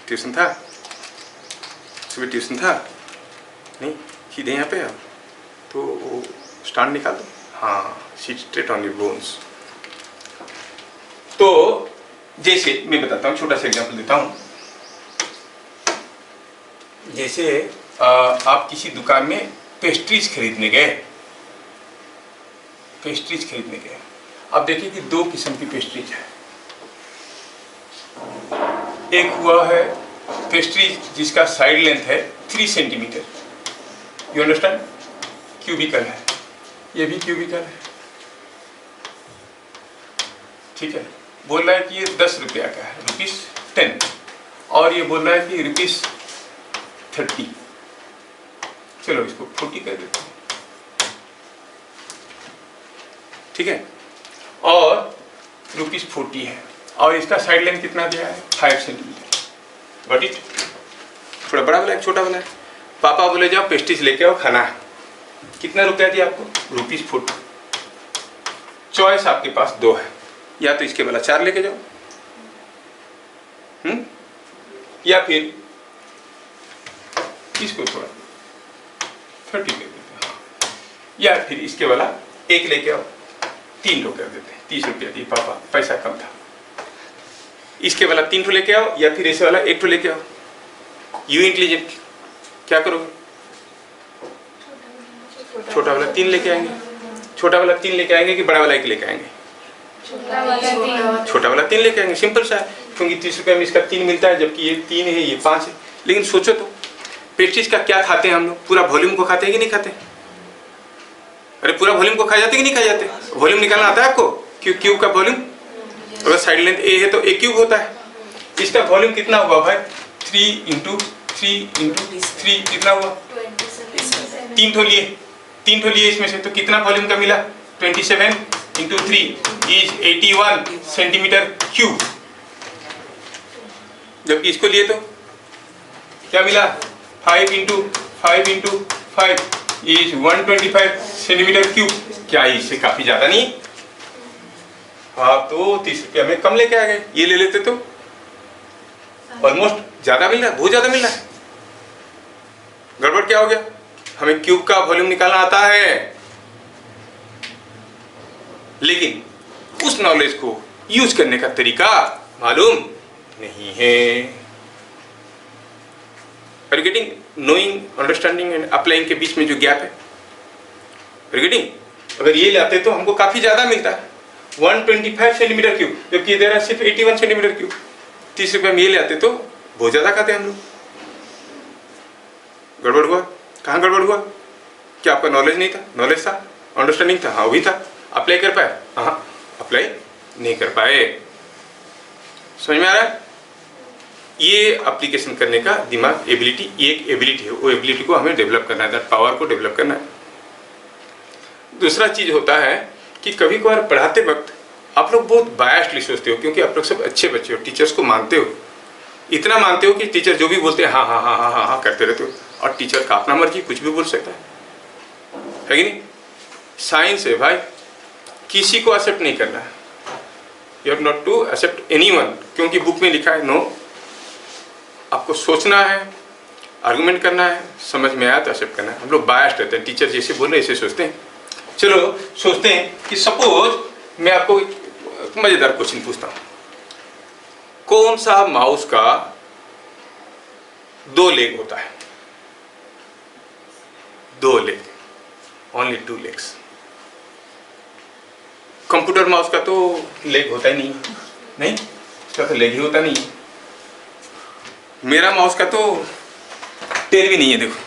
ट्यूशन था, सुबह ट्यूशन था, नहीं सीधे यहाँ पे आप तो वो स्टैंड निकाल दो, हाँ, seat straight on your bones. तो जैसे मैं बताता हूँ, छोटा सा एग्जांपल देता हूँ। जैसे आप किसी दुकान में पेस्ट्रीज खरीदने गए, पेस्ट्रीज खरीदने गए, आप देखिए कि 2 किस्म की पेस्ट्रीज है। एक हुआ है पेस्ट्रीज जिसका साइड लेंथ है 3 सेंटीमीटर, यू अंडरस्टैंड, क्यूबिकल है, ये भी क्यूबिकल है, ठीक है। बोल रहा है कि ये 10 रुपया का है, ₹10, और ये बोल रहा है कि ₹30। चलो इसको 40 कर देते हैं, ठीक है। और ₹40 है, और इसका साइड लेंथ कितना दिया है, 5 सेंटीमीटर। बट इट थोड़ा बड़ा वाला है, छोटा वाला है। पापा बोले जाओ पेस्ट्रीज लेके आओ, खाना है। कितना रुपया दिया आपको, ₹40। चॉइस आपके पास 2 है, या तो इसके वाला 4 लेके जाओ, या फिर इसको थोड़ा 30 ले देते हैं, या फिर इसके वाला एक लेके आओ, 3 ठो कर देते हैं, 30 रुपया दिए पापा, पैसा कम था। इसके वाला 3 ठो लेके आओ, या फिर ऐसे वाला 1 ठो लेके आओ। यू इंटेलिजेंट क्या करोगे? छोटा वाला 3 लेके आएंगे। छोटा वाला 3 लेके आएंगे कि बड़ा वाला 1 लेके आएंगे? छोटा वाला 3 लेके आएंगे, सिंपल सा है, क्योंकि 30 रुपये में इसका 3 मिलता है, जबकि ये 3 है, ये 5 है। लेकिन सोचो तो पेस्टिज का क्या खाते हैं हम लोग? पूरा वॉल्यूम को खाते हैं कि नहीं खाते? अरे पूरा वॉल्यूम को खा जाते कि नहीं खा जाते? वॉल्यूम निकालना आता है आपको? क्यूब का वॉल्यूम, अगर साइड लेंथ ए है तो ए क्यूब होता है। इसका वॉल्यूम कितना हुआ भाई? 3 × 3 × 3 कितना हुआ? 3 ठो लिए, 3 ठो लिए इसमें से, तो कितना वॉल्यूम का मिला? 27 × 3 इज 81 सेंटीमीटर क्यूब। जबकि इसको लिए तो क्या मिला? 5 × 5 इज 125 सेंटीमीटर क्यूब। क्या इससे काफी ज्यादा नहीं? हाँ, तो 30 रुपया में कम लेके आ गए। ये ले लेते तो ऑलमोस्ट ज्यादा मिल रहा है, बहुत ज्यादा मिल रहा है। गड़बड़ क्या हो गया? हमें क्यूब का वॉल्यूम निकालना आता है, लेकिन उस नॉलेज को यूज करने का तरीका मालूम नहीं है। Are you getting? Knowing, understanding and applying के बीच में जो गैप है, Are you getting? अगर ये लाते तो हमको काफी ज्यादा मिलता है, 125 सेंटीमीटर क्यूब, जबकि ये दे रहा है सिर्फ 81 सेंटीमीटर क्यूब। 30 रुपये में ये ले आते तो बहुत ज्यादा खाते हम लोग। गड़बड़ हुआ? कहाँ गड़बड़ हुआ? क्या आपका नॉलेज नहीं था? नॉलेज था, अंडरस्टैंडिंग था, हाँ वही था। अप्लाई कर पाए? हाँ, अप्लाई नहीं कर पाए। समझ में आ रहा है? ये एप्लीकेशन करने का दिमाग, एबिलिटी, ये एक एबिलिटी है, वो एबिलिटी को हमें डेवलप करना है, दैट पावर को डेवलप करना है। दूसरा चीज होता है कि कभी कभार पढ़ाते वक्त आप लोग बहुत बायस्डली सोचते हो, क्योंकि आप लोग सब अच्छे बच्चे हो, टीचर्स को मानते हो, इतना मानते हो कि टीचर जो भी बोलते हैं हाँ हाँ हाँ हाँ हाँ हाँ करते रहते हो, और टीचर का अपना मर्जी कुछ भी बोल सकता है कि नहीं? साइंस है भाई, किसी को एक्सेप्ट नहीं करना है, you have not to accept anyone, क्योंकि बुक में लिखा है नो। आपको सोचना है, आर्गुमेंट करना है, समझ में आया तो एक्सेप्ट करना है। हम लोग बायस्ड रहते हैं, टीचर जैसे बोल रहे ऐसे सोचते हैं। चलो सोचते हैं कि सपोज मैं आपको एक मजेदार क्वेश्चन पूछता हूँ, कौन सा माउस का 2 लेग होता है? 2 leg, only 2 legs. Computer mouse का तो लेग होता ही नहीं, उसका तो लेग ही होता नहीं। मेरा माउस का तो टेल भी नहीं है, देखो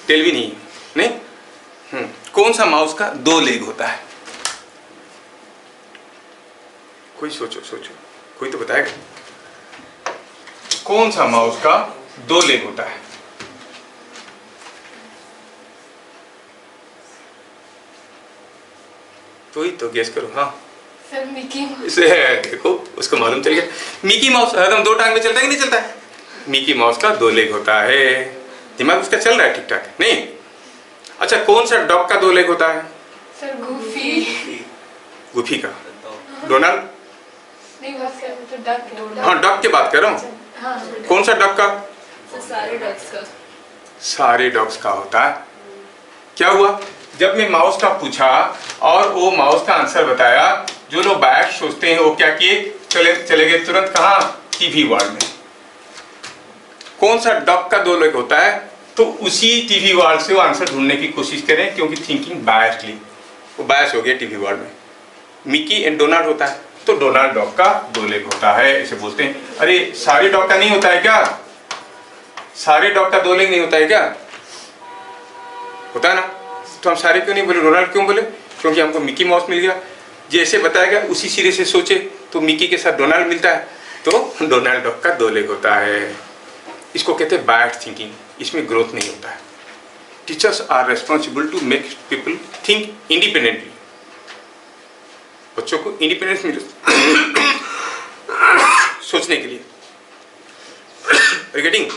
टेल भी नहीं है, नहीं। कौन सा माउस का 2 लेग होता है? कोई सोचो, कोई तो बताएगा। कौन सा माउस का 2 लेग होता है? तो ही तो गेस करो। हाँ सर, मिकी माउस। देखो उसको मालूम चल गया, मिकी माउस एकदम 2 टांग में चलता है कि नहीं चलता है? मिकी माउस का 2 लेग होता है, दिमाग उसका चल रहा है ठीक ठाक, नहीं? अच्छा, कौन सा डॉग का 2 लेग होता है? Sir, Goofy. गुफी का? डोनाल्ड? नहीं, बात कर रहे तो डक। हाँ, डॉग की बात कर रहा हूँ। हाँ, कौन सा डॉग का? सारे डॉग्स का। सारे डॉग्स का होता है। क्या हुआ जब मैं माउस का पूछा और वो माउस का आंसर बताया, जो लोग बैक सोचते हैं वो क्या किए, चले गए तुरंत कहाँ? टीवी वर्ल्ड में। कौन सा डॉग का 2 लेग होता है, तो उसी टीवी वर्ल्ड से वो आंसर ढूंढने की कोशिश करें, क्योंकि थिंकिंग बायस्डली, वो बायस हो गया टीवी वर्ल्ड में। मिकी एंड डोनाल्ड होता है, तो डोनाल्ड डॉग का 2 लेग होता है, ऐसे बोलते हैं। अरे सारे डॉग का नहीं होता है क्या? सारे डॉग का 2 लेग नहीं होता है क्या? होता है ना? तो हम सारे क्यों नहीं बोले, डोनाल्ड क्यों बोले? क्योंकि हमको मिकी माउस मिल गया। जैसे बताया गया उसी सिरे से सोचे तो मिकी के साथ डोनाल्ड मिलता है, तो डोनाल्ड डॉग का 2 लेग होता है। इसको कहते हैं बायस्ड थिंकिंग, इसमें ग्रोथ नहीं होता है। Teachers are responsible to make people think independently. बच्चों को इंडिपेंडेंस मिले सोचने के लिए। गेटिंग?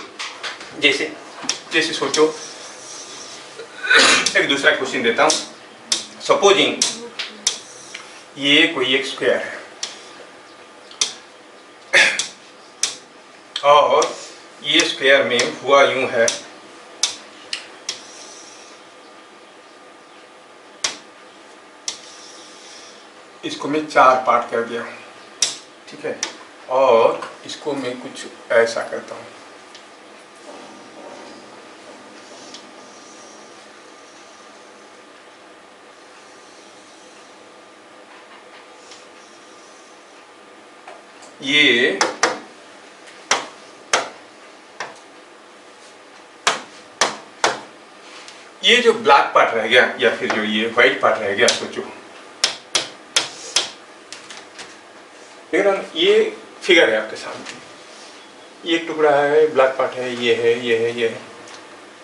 जैसे सोचो, एक दूसरा क्वेश्चन देता हूं। सपोजिंग ये कोई एक स्क्वायर है, और ये स्क्वायर में हुआ यूं है, इसको मैं 4 पार्ट कर दिया, ठीक है, और इसको मैं कुछ ऐसा करता हूँ। ये जो ब्लैक पार्ट रह गया या फिर जो ये व्हाइट पार्ट रह गया, सोचो ये फिगर है आपके सामने, ये टुकड़ा है, ब्लैक पार्ट है, ये है, ये है, ये है,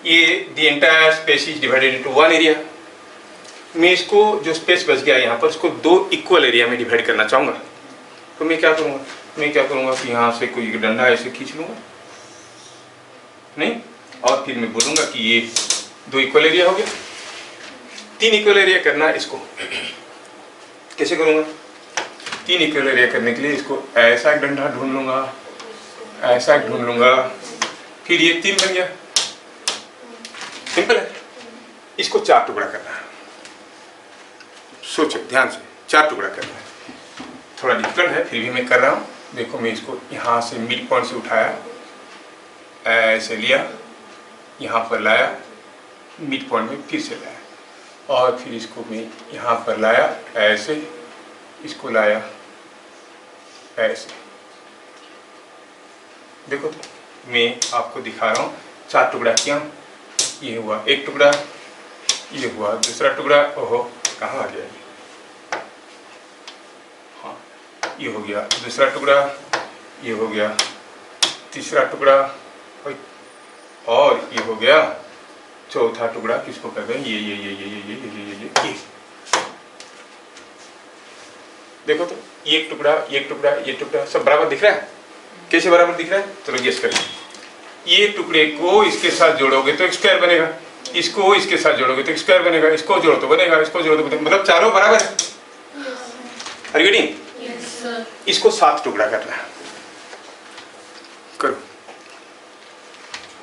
ये the entire space is divided into 1 area. मैं इसको जो स्पेस बच गया यहाँ पर, इसको 2 इक्वल एरिया में डिवाइड करना चाहूँगा। तो मैं क्या करूँगा कि यहाँ से कोई डंडा ऐसे खींच लूँगा, नहीं, और फिर मैं बोलूँगा कि ये 2 इक्वल एरिया हो गया। 3 इक्वल एरिया करना, इसको कैसे करूँगा? 3 इक्वल एरिया करने के लिए इसको ऐसा एक डंडा ढूंढ लूँगा, ऐसा एक ढूंढ लूँगा, फिर ये 3 बन गया। सिंपल है। इसको 4 टुकड़ा करना है, सोचो ध्यान से, 4 टुकड़ा करना है। थोड़ा डिफिकल्ट है, फिर भी मैं कर रहा हूँ। देखो, मैं इसको यहाँ से मिड पॉइंट से उठाया, ऐसे लिया, यहाँ पर लाया, मिड पॉइंट में फिर से लाया, और फिर इसको मैं यहाँ पर लाया, ऐसे, इसको लाया ऐसे। देखो तो मैं आपको दिखा रहा हूँ, 4 टुकड़ा किया, ये हुआ एक टुकड़ा, ये हुआ दूसरा टुकड़ा, ओहो कहाँ आ गया ये, हाँ ये हो गया दूसरा टुकड़ा, ये हो गया तीसरा टुकड़ा, और ये हो गया चौथा टुकड़ा। किसको कहते हैं? ये। देखो तो एक टुकड़ा, एक टुकड़ा, ये टुकड़ा, सब बराबर दिख रहा है। कैसे बराबर दिख रहा है? चलो गेस करिए। ये टुकड़े को इसके साथ जोड़ोगे तो एक स्क्वायर बनेगा, इसको इसके साथ जोड़ोगे तो एक स्क्वायर बनेगा, इसको जोड़ो तो बनेगा, इसको जोड़ो तो बनेगा, मतलब चारों बराबर है। Are you getting? Yes sir. इसको 7 टुकड़ा करना है, करो।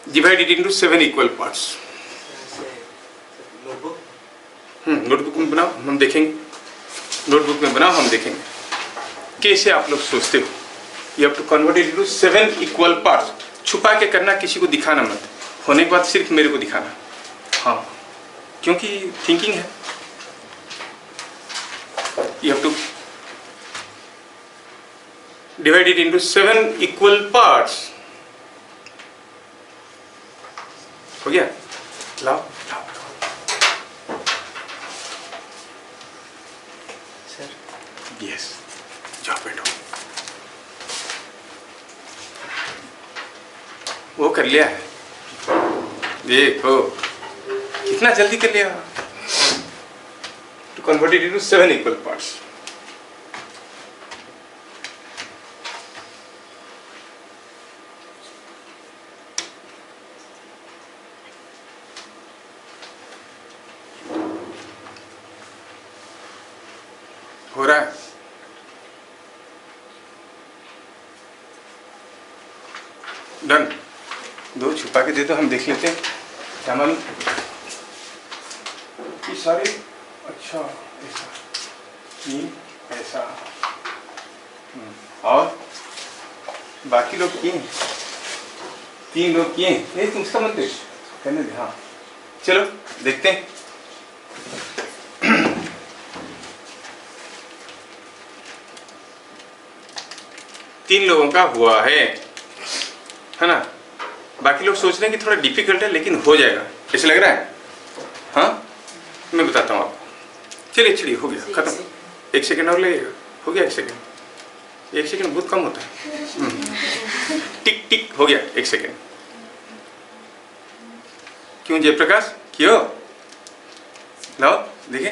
Divide it into 7 equal parts. Notebook में बनाओ, हम देखेंगे। नोटबुक में बनाओ, हम देखेंगे कैसे आप लोग सोचते हो। You have to convert it into 7 equal parts. छुपा के करना, किसी को दिखाना मत, होने के बाद सिर्फ मेरे को दिखाना, हाँ, क्योंकि थिंकिंग है। You have to divide it into 7 equal parts. हो गया? लाओ लाओ सर। यस, जाओ बैठो। वो कर लिया है, देखो कितना जल्दी कर लिया। To convert it into 7 equal parts. हो रहा है? डन। 2 छुपा के दे दो, हम देख लेते हैं क्या मालूम। ये सारे, अच्छा ऐसा, ये ऐसा, और बाकी लोग किए, 3 लोग किए। नहीं, तुम उसका मत देख, कहने दे। हाँ चलो देखते हैं। तीन लोगों का हुआ है ना। बाकी लोग सोच रहे हैं कि थोड़ा डिफिकल्ट है, लेकिन हो जाएगा, ऐसे लग रहा है। हाँ, मैं बताता हूँ आपको। चलिए हो गया, खत्म। 1 सेकंड और लगेगा, हो गया 1 सेकंड। 1 सेकंड बहुत कम होता है। टिक टिक हो गया 1 सेकंड। क्यों जयप्रकाश, क्यों? लाओ देखें।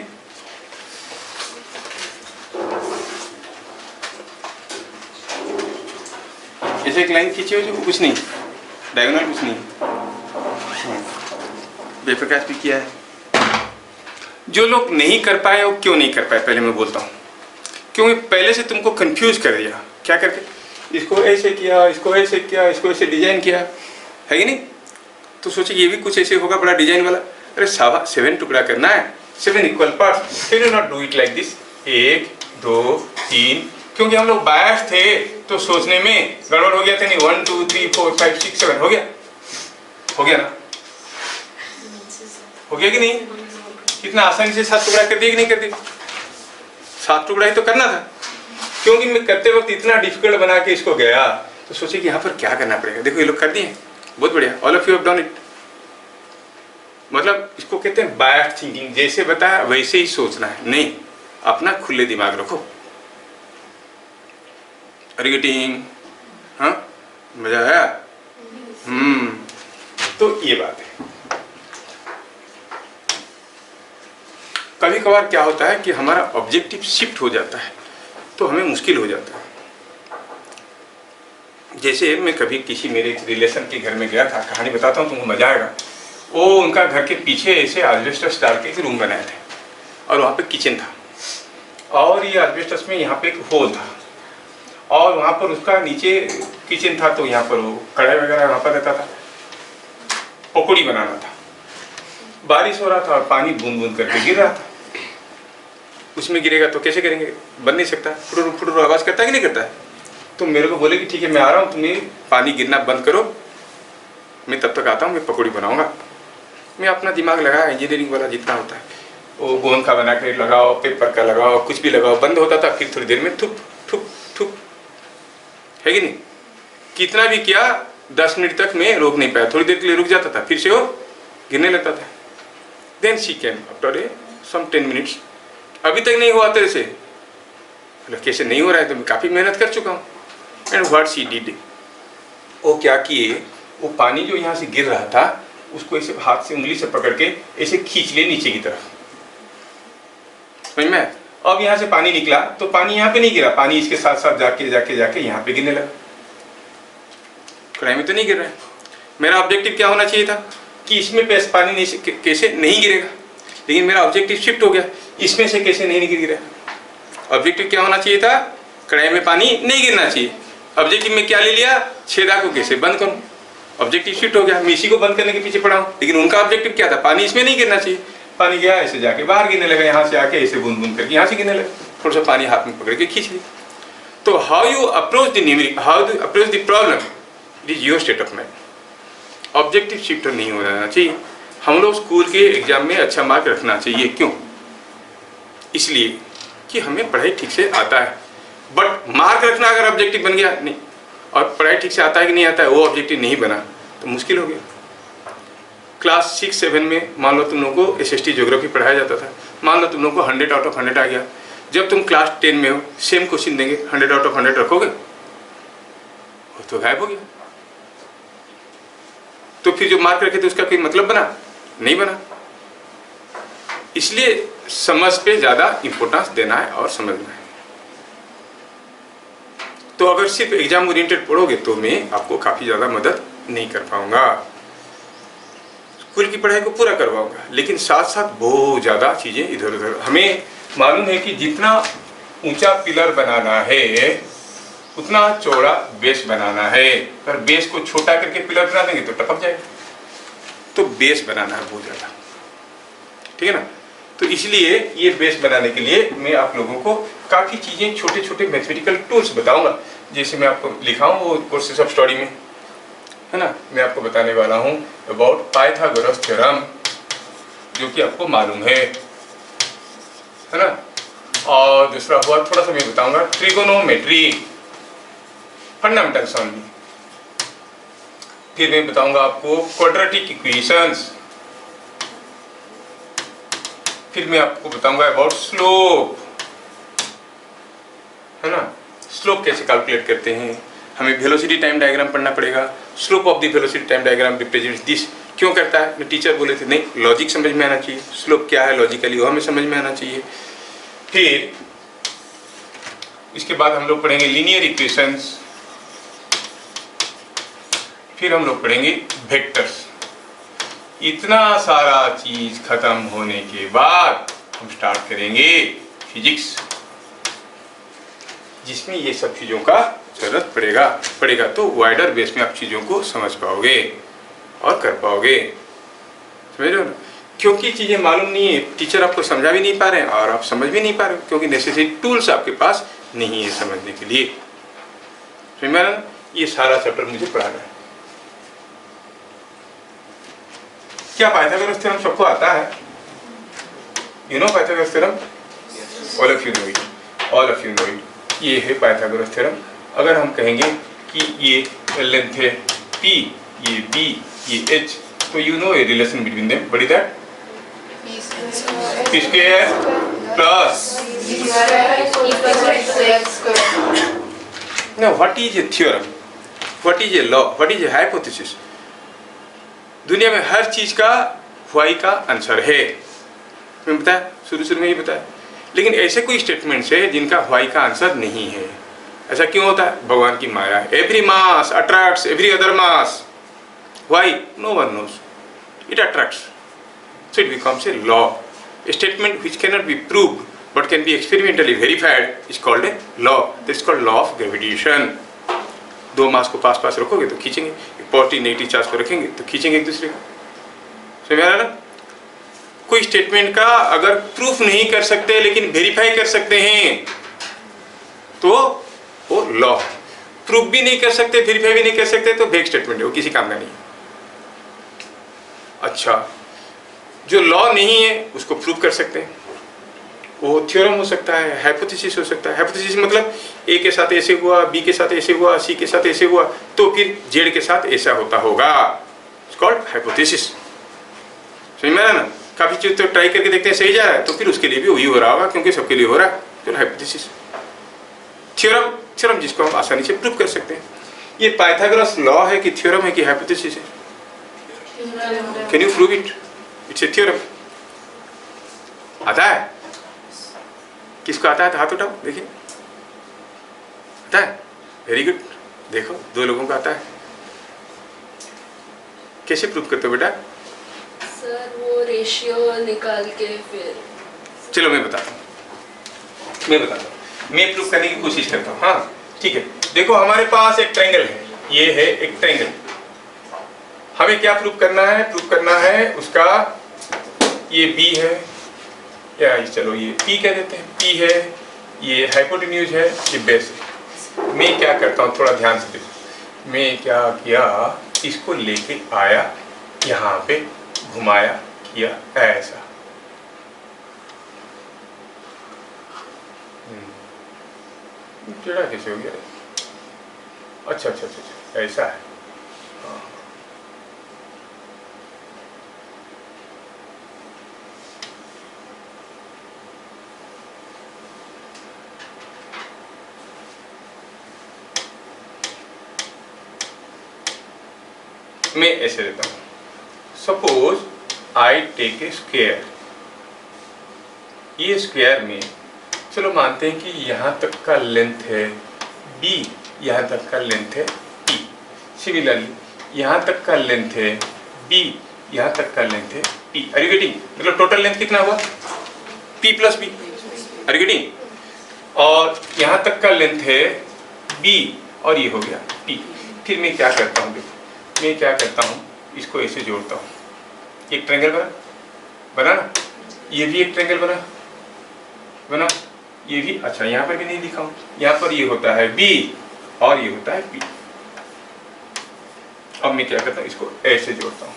ऐसे एक लाइन खींची हो जो कुछ नहीं, डायगोनल कुछ नहीं। जयप्रकाश भी किया है। जो लोग नहीं कर पाए, वो क्यों नहीं कर पाए, पहले मैं बोलता हूँ। क्योंकि पहले से तुमको कंफ्यूज कर दिया। क्या करके? इसको ऐसे किया, इसको ऐसे किया, इसको ऐसे डिजाइन किया, है कि नहीं? तो सोचे ये भी कुछ ऐसे होगा बड़ा डिजाइन वाला। अरे 7 टुकड़ा करना है, 7 equal parts, can you not do it like this? 1 2 3, क्योंकि हम लोग बायस थे तो सोचने में गड़बड़ हो गया था। नहीं 1 2 3 4 5 6 7 हो गया, हो गया ना? हो गया कि नहीं? कितना आसानी से 7 टुकड़ा कर दिया कि नहीं कर दिया? 7 टुकड़ा ही तो करना था, क्योंकि मैं करते वक्त इतना डिफिकल्ट बना के इसको गया तो सोचे कि यहाँ पर क्या करना पड़ेगा। देखो ये लोग कर दिए, बहुत बढ़िया, all of you have done it. मतलब इसको कहते हैं बायस्ड थिंकिंग, जैसे बताया वैसे ही सोचना है, नहीं अपना खुले दिमाग रखो। गेटिंग? हाँ, मजा आया? तो ये बात है। कभी कभार क्या होता है कि हमारा ऑब्जेक्टिव शिफ्ट हो जाता है तो हमें मुश्किल हो जाता है। जैसे मैं कभी किसी मेरे रिलेशन के घर में गया था, कहानी बताता हूँ तुमको मजा आएगा। वो उनका घर के पीछे ऐसे एस्बेस्टस डाल के एक रूम बनाए थे और वहाँ पे किचन था, और ये एस्बेस्टस में यहाँ पे एक होल था, और वहाँ पर उसका नीचे किचन था, तो यहाँ पर वो कढ़ाई वगैरह वहाँ पर रहता था, पकौड़ी बनाना था। बारिश हो रहा था और पानी बूंद बूंद करके गिर रहा था। उसमें गिरेगा तो कैसे करेंगे, बन नहीं सकता, फुटुर फुटुर आवाज़ करता है कि नहीं करता है? तो मेरे को बोले कि ठीक है मैं आ रहा हूँ, तुम्हें पानी गिरना बंद करो, मैं तब तक आता हूँ, मैं पकौड़ी बनाऊँगा। मैं अपना दिमाग लगाया, इंजीनियरिंग वाला जितना होता है, वो गोंद का बना के लगाओ, पेपर का लगाओ, कुछ भी लगाओ, बंद होता था, फिर थोड़ी देर में थुप थुप थुप, है कि नहीं? कितना भी किया 10 मिनट तक मैं रोक नहीं पाया, थोड़ी देर के लिए रुक जाता था, फिर से वो गिरने लगता था। Then she came after some 10 minutes, अभी तक नहीं हुआ तेरे से। कैसे नहीं हो रहा है? तो मैं काफ़ी मेहनत कर चुका हूँ। एंड व्हाट शी डिड, वो क्या किए, वो पानी जो यहाँ से गिर रहा था उसको ऐसे हाथ से उंगली से पकड़ के ऐसे खींच ले नीचे की तरफ, समझ में? अब यहाँ से पानी निकला तो पानी यहाँ पे नहीं गिरा, पानी इसके साथ साथ जाके जाके जाके यहाँ पे गिरने लगा। कढ़ाई में तो नहीं गिर रहा है। मेरा ऑब्जेक्टिव क्या होना चाहिए था कि इसमें पानी नहीं कैसे नहीं गिरेगा, लेकिन मेरा ऑब्जेक्टिव शिफ्ट हो गया, इसमें से कैसे नहीं गिर रहा। ऑब्जेक्टिव क्या होना चाहिए था? कढ़ाई में पानी नहीं गिरना चाहिए। ऑब्जेक्टिव में क्या ले लिया? छेदा को कैसे बंद करूं। ऑब्जेक्टिव शिफ्ट हो गया, मैं इसी को बंद करने के पीछे पड़ा हूं, लेकिन उनका ऑब्जेक्टिव क्या था? पानी इसमें नहीं गिरना चाहिए। पानी गया ऐसे जाके बाहर गिरने लगा, यहाँ से आके ऐसे बूंद बूंद करके यहाँ से गिरने लगा, थोड़ा सा पानी हाथ में पकड़ के खींच लिया। तो how you approach the numeric, how you approach the problem, it is your state of mind. Objective shift नहीं हो जाना चाहिए। हम लोग स्कूल के एग्जाम में अच्छा मार्क रखना चाहिए, क्यों? इसलिए कि हमें पढ़ाई ठीक से आता है। बट मार्क रखना अगर ऑब्जेक्टिव बन गया नहीं, और पढ़ाई ठीक से आता है कि नहीं आता है वो ऑब्जेक्टिव नहीं बना, तो मुश्किल हो गया। क्लास 6-7 में मान लो तुम लोगों को SST ज्योग्राफी पढ़ाया जाता था, मान लो तुम लोगों को 100 आउट ऑफ 100 आ गया। जब तुम क्लास 10 में हो, सेम क्वेश्चन देंगे, 100 आउट ऑफ 100 रखोगे? वो तो गायब हो गया। तो फिर जो मार्क रखे थे उसका कोई मतलब बना? नहीं बना। इसलिए समझ पे ज़्यादा इंपॉर्टेंस देना है और समझना है। तो अगर सिर्फ एग्जाम ओरिएंटेड पढ़ोगे तो मैं आपको काफ़ी ज़्यादा मदद नहीं कर पाऊंगा। स्कूल की पढ़ाई को पूरा करवाऊंगा, लेकिन साथ साथ बहुत ज़्यादा चीज़ें इधर उधर। हमें मालूम है कि जितना ऊंचा पिलर बनाना है उतना चौड़ा बेस बनाना है, पर बेस को छोटा करके पिलर बना देंगे तो टपक जाएगा। तो बेस बनाना है बहुत ज़्यादा, ठीक है ना? तो इसलिए ये बेस बनाने के लिए मैं आप लोगों को काफ़ी चीज़ें, छोटे छोटे मैथमेटिकल टूल्स बताऊंगा। जैसे मैं आपको लिखा हूँ वो कोर्सेस ऑफ स्टडी में, है ना? मैं आपको बताने वाला हूँ अबाउट पाइथागोरस थ्योरम, जो कि आपको मालूम है ना? और दूसरा हुआ थोड़ा सा मैं बताऊंगा ट्रिगोनोमेट्री फंडामेंटल्स ओनली। फिर मैं बताऊंगा आपको क्वाड्रेटिक इक्वेशंस। फिर मैं आपको बताऊंगा अबाउट स्लोप, है ना? स्लोप कैसे कैलकुलेट करते हैं। हमें वेलोसिटी टाइम डायग्राम पढ़ना पड़ेगा। Slope of the velocity time diagram represents this. क्यों करता है? मैं टीचर बोले थे नहीं, लॉजिक समझ में आना चाहिए। स्लोप क्या है लॉजिकली वो हमें समझ में आना चाहिए। फिर इसके बाद हम लोग पढ़ेंगे लीनियर इक्वेशंस। फिर हम लोग पढ़ेंगे वेक्टर्स। इतना सारा चीज खत्म होने के बाद हम स्टार्ट करेंगे फिजिक्स। जिसमें ये सब चीज़ों का जरूरत पड़ेगा तो वाइडर बेस में आप चीज़ों को समझ पाओगे और कर पाओगे। समझ रहे हो ना? क्योंकि चीज़ें मालूम नहीं है, टीचर आपको समझा भी नहीं पा रहे हैं और आप समझ भी नहीं पा रहे हो, क्योंकि नेसेसरी टूल्स आपके पास नहीं है समझने के लिए। समझ में आ रहा है? ये सारा चैप्टर मुझे पढ़ाना है। क्या पाइथागोरस थ्योरम सबको आता है? You know Pythagoras theorem? All of you know it, all of you know it. ये है पाइथागोरस थ्योरम। अगर हम कहेंगे कि ये लेंथ है P, ये B, ये H, तो you know a relation between them, what is that? P square plus now what is a theorem, what is a law, what is a hypothesis? दुनिया में हर चीज का why का आंसर है, मैं बताया शुरू में ही बताया। लेकिन ऐसे कोई स्टेटमेंट्स है जिनका why का आंसर नहीं है। ऐसा क्यों होता है? भगवान की माया। Every mass attracts every other mass, why? No one knows. It attracts, so it becomes a law. A statement which cannot be proved but can be experimentally verified is called a law. This is called law of gravitation. दो मास को पास पास रखोगे तो खींचेंगे, positive negative charge को रखेंगे तो खींचेंगे एक दूसरे को। समझ में आ रहा है ना? कोई स्टेटमेंट का अगर प्रूफ नहीं कर सकते लेकिन वेरीफाई कर सकते हैं तो वो लॉ। प्रूफ भी नहीं कर सकते, वेरीफाई भी नहीं कर सकते तो वेग स्टेटमेंट है, वो किसी काम का नहीं है। अच्छा, जो लॉ नहीं है उसको प्रूव कर सकते हैं, वो थ्योरम हो सकता है, हाइपोथेसिस हो सकता है। हाइपोथेसिस मतलब ए के साथ ऐसे हुआ, बी के साथ ऐसे हुआ, सी के साथ ऐसे हुआ, तो फिर जेड के साथ ऐसा होता होगा, इट्स कॉल्ड हाइपोथेसिस। समझ में आ रहा है ना? काफी चीज तो ट्राई करके देखते हैं सही जा रहा है तो फिर उसके लिए भी वही हो रहा होगा, क्योंकि सबके लिए हो रहा है, फिर हाइपोथेसिस। थ्योरम जिसको हम आसानी से प्रूव कर सकते हैं। ये पाइथागोरस लॉ है कि थ्योरम है कि हाइपोथेसिस है? Can you prove it? It's a theorem. आता है? किसको आता है तो हाथ उठाओ, देखिए। आता है? Very good. देखो, दो लोगों को आता है। कैसे प्रूव करते हो बेटा? सर वो रेशियो निकाल के फिर। चलो मैं बताता हूँ, मैं प्रूव करने की कोशिश करता हूँ। हाँ ठीक है, देखो हमारे पास एक ट्रायंगल है, ये है एक ट्रायंगल। हमें क्या प्रूव करना है? प्रूव करना है उसका ये बी है, या चलो ये पी कह देते हैं, पी है, ये हाइपोटेन्यूज है, ये बेस है। मैं क्या करता हूँ, थोड़ा ध्यान से देखो। मैं क्या किया, इसको लेके आया यहाँ पे, घुमाया, किया ऐसा। टेढ़ा कैसे हो गया? अच्छा, ऐसा है। हाँ। मैं ऐसे देता हूँ, suppose I take a square. ये स्क्वायर में चलो मानते हैं कि यहाँ तक का लेंथ है b, यहाँ तक का लेंथ है p। सिमिलरली यहाँ तक का लेंथ है b, यहाँ तक का लेंथ है p। Are you getting? मतलब टोटल लेंथ कितना हुआ? p plus b। Are you getting? और यहाँ तक का लेंथ है b और ये हो गया p। फिर मैं क्या करता हूँ, देखो मैं क्या करता हूँ, इसको ऐसे जोड़ता हूँ। एक ट्रायंगल बना ना, ये भी एक ट्रायंगल बना, ये भी। अच्छा, यहाँ पर भी नहीं लिखा हूँ, यहाँ पर ये होता है b और ये होता है p। अब मैं क्या करता हूँ, इसको ऐसे जोड़ता हूँ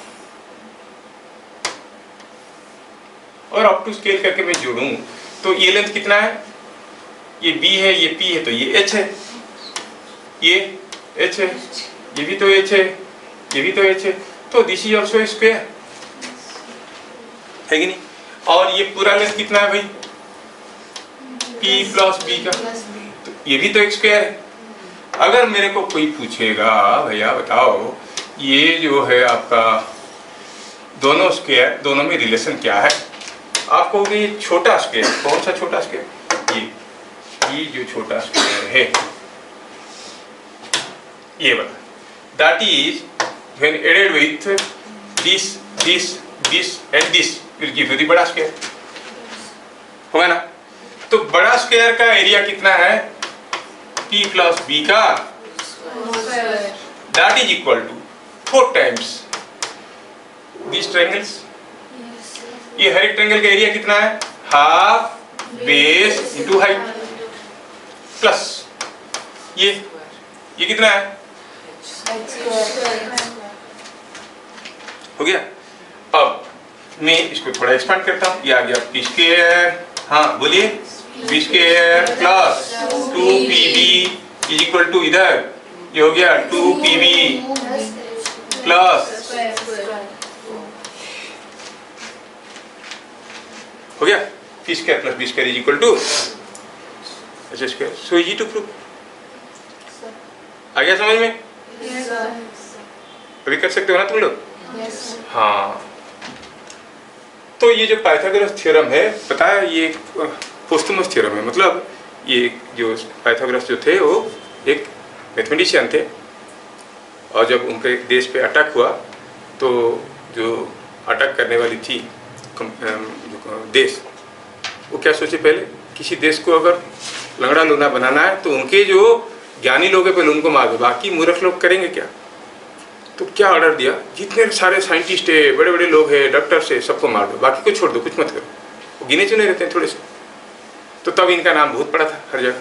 और अप टू स्केल करके मैं जोड़ूं तो ये लेंथ कितना है? ये b है, ये p है, तो ये h है, ये h है, ये भी तो h है, ये भी तो h है, तो दिस इज ऑल्सो स्क्वायर है कि नहीं? और ये पूरा लेंथ कितना है भाई? p प्लस b का, तो ये भी तो एक स्क्वायर है। अगर मेरे को कोई पूछेगा भैया बताओ ये जो है आपका दोनों स्क्वायर, दोनों में रिलेशन क्या है? आप कहोगे ये छोटा स्क्वायर। कौन सा छोटा स्क्वायर? ये जो छोटा स्क्वायर है, ये वाला, that is when added with this and this will give you the बड़ा स्क्वायर। होगा ना? तो बड़ा स्क्वायर का एरिया कितना है? p प्लस b का that is equal to 4 times this triangles. ये हर एक ट्रायंगल का एरिया कितना है? Half base into height plus ये कितना है? हो गया। अब मैं इसको थोड़ा एक्सपांड करता हूँ। ये आ गया पी स्क्वायर, हाँ बोलिए, p square plus 2pb is equal to इधर ये हो गया 2pb प्लस हो गया p square plus b square is equal to h square. So easy to prove. आ गया समझ में? अभी कर सकते हो ना तुम लोग? हाँ। तो ये जो पाइथागोरस थ्योरम है, पता है ये पोस्टुमस थ्योरम है। मतलब ये जो पाइथागोरस जो थे वो एक मैथमेटिशियन थे, और जब उनके देश पे अटैक हुआ तो जो अटैक करने वाली थी देश, वो क्या सोचे पहले, किसी देश को अगर लंगड़ा लूना बनाना है तो उनके जो ज्ञानी लोग हैं पहले उनको मार दो, बाकी मूर्ख लोग करेंगे क्या। तो क्या ऑर्डर दिया, जितने सारे साइंटिस्ट है, बड़े बड़े लोग हैं, डॉक्टर्स है, सबको मार दो, बाकी को छोड़ दो, कुछ मत करो। वो गिने चुने रहते हैं थोड़े से। तो तब इनका नाम बहुत पड़ा था हर जगह,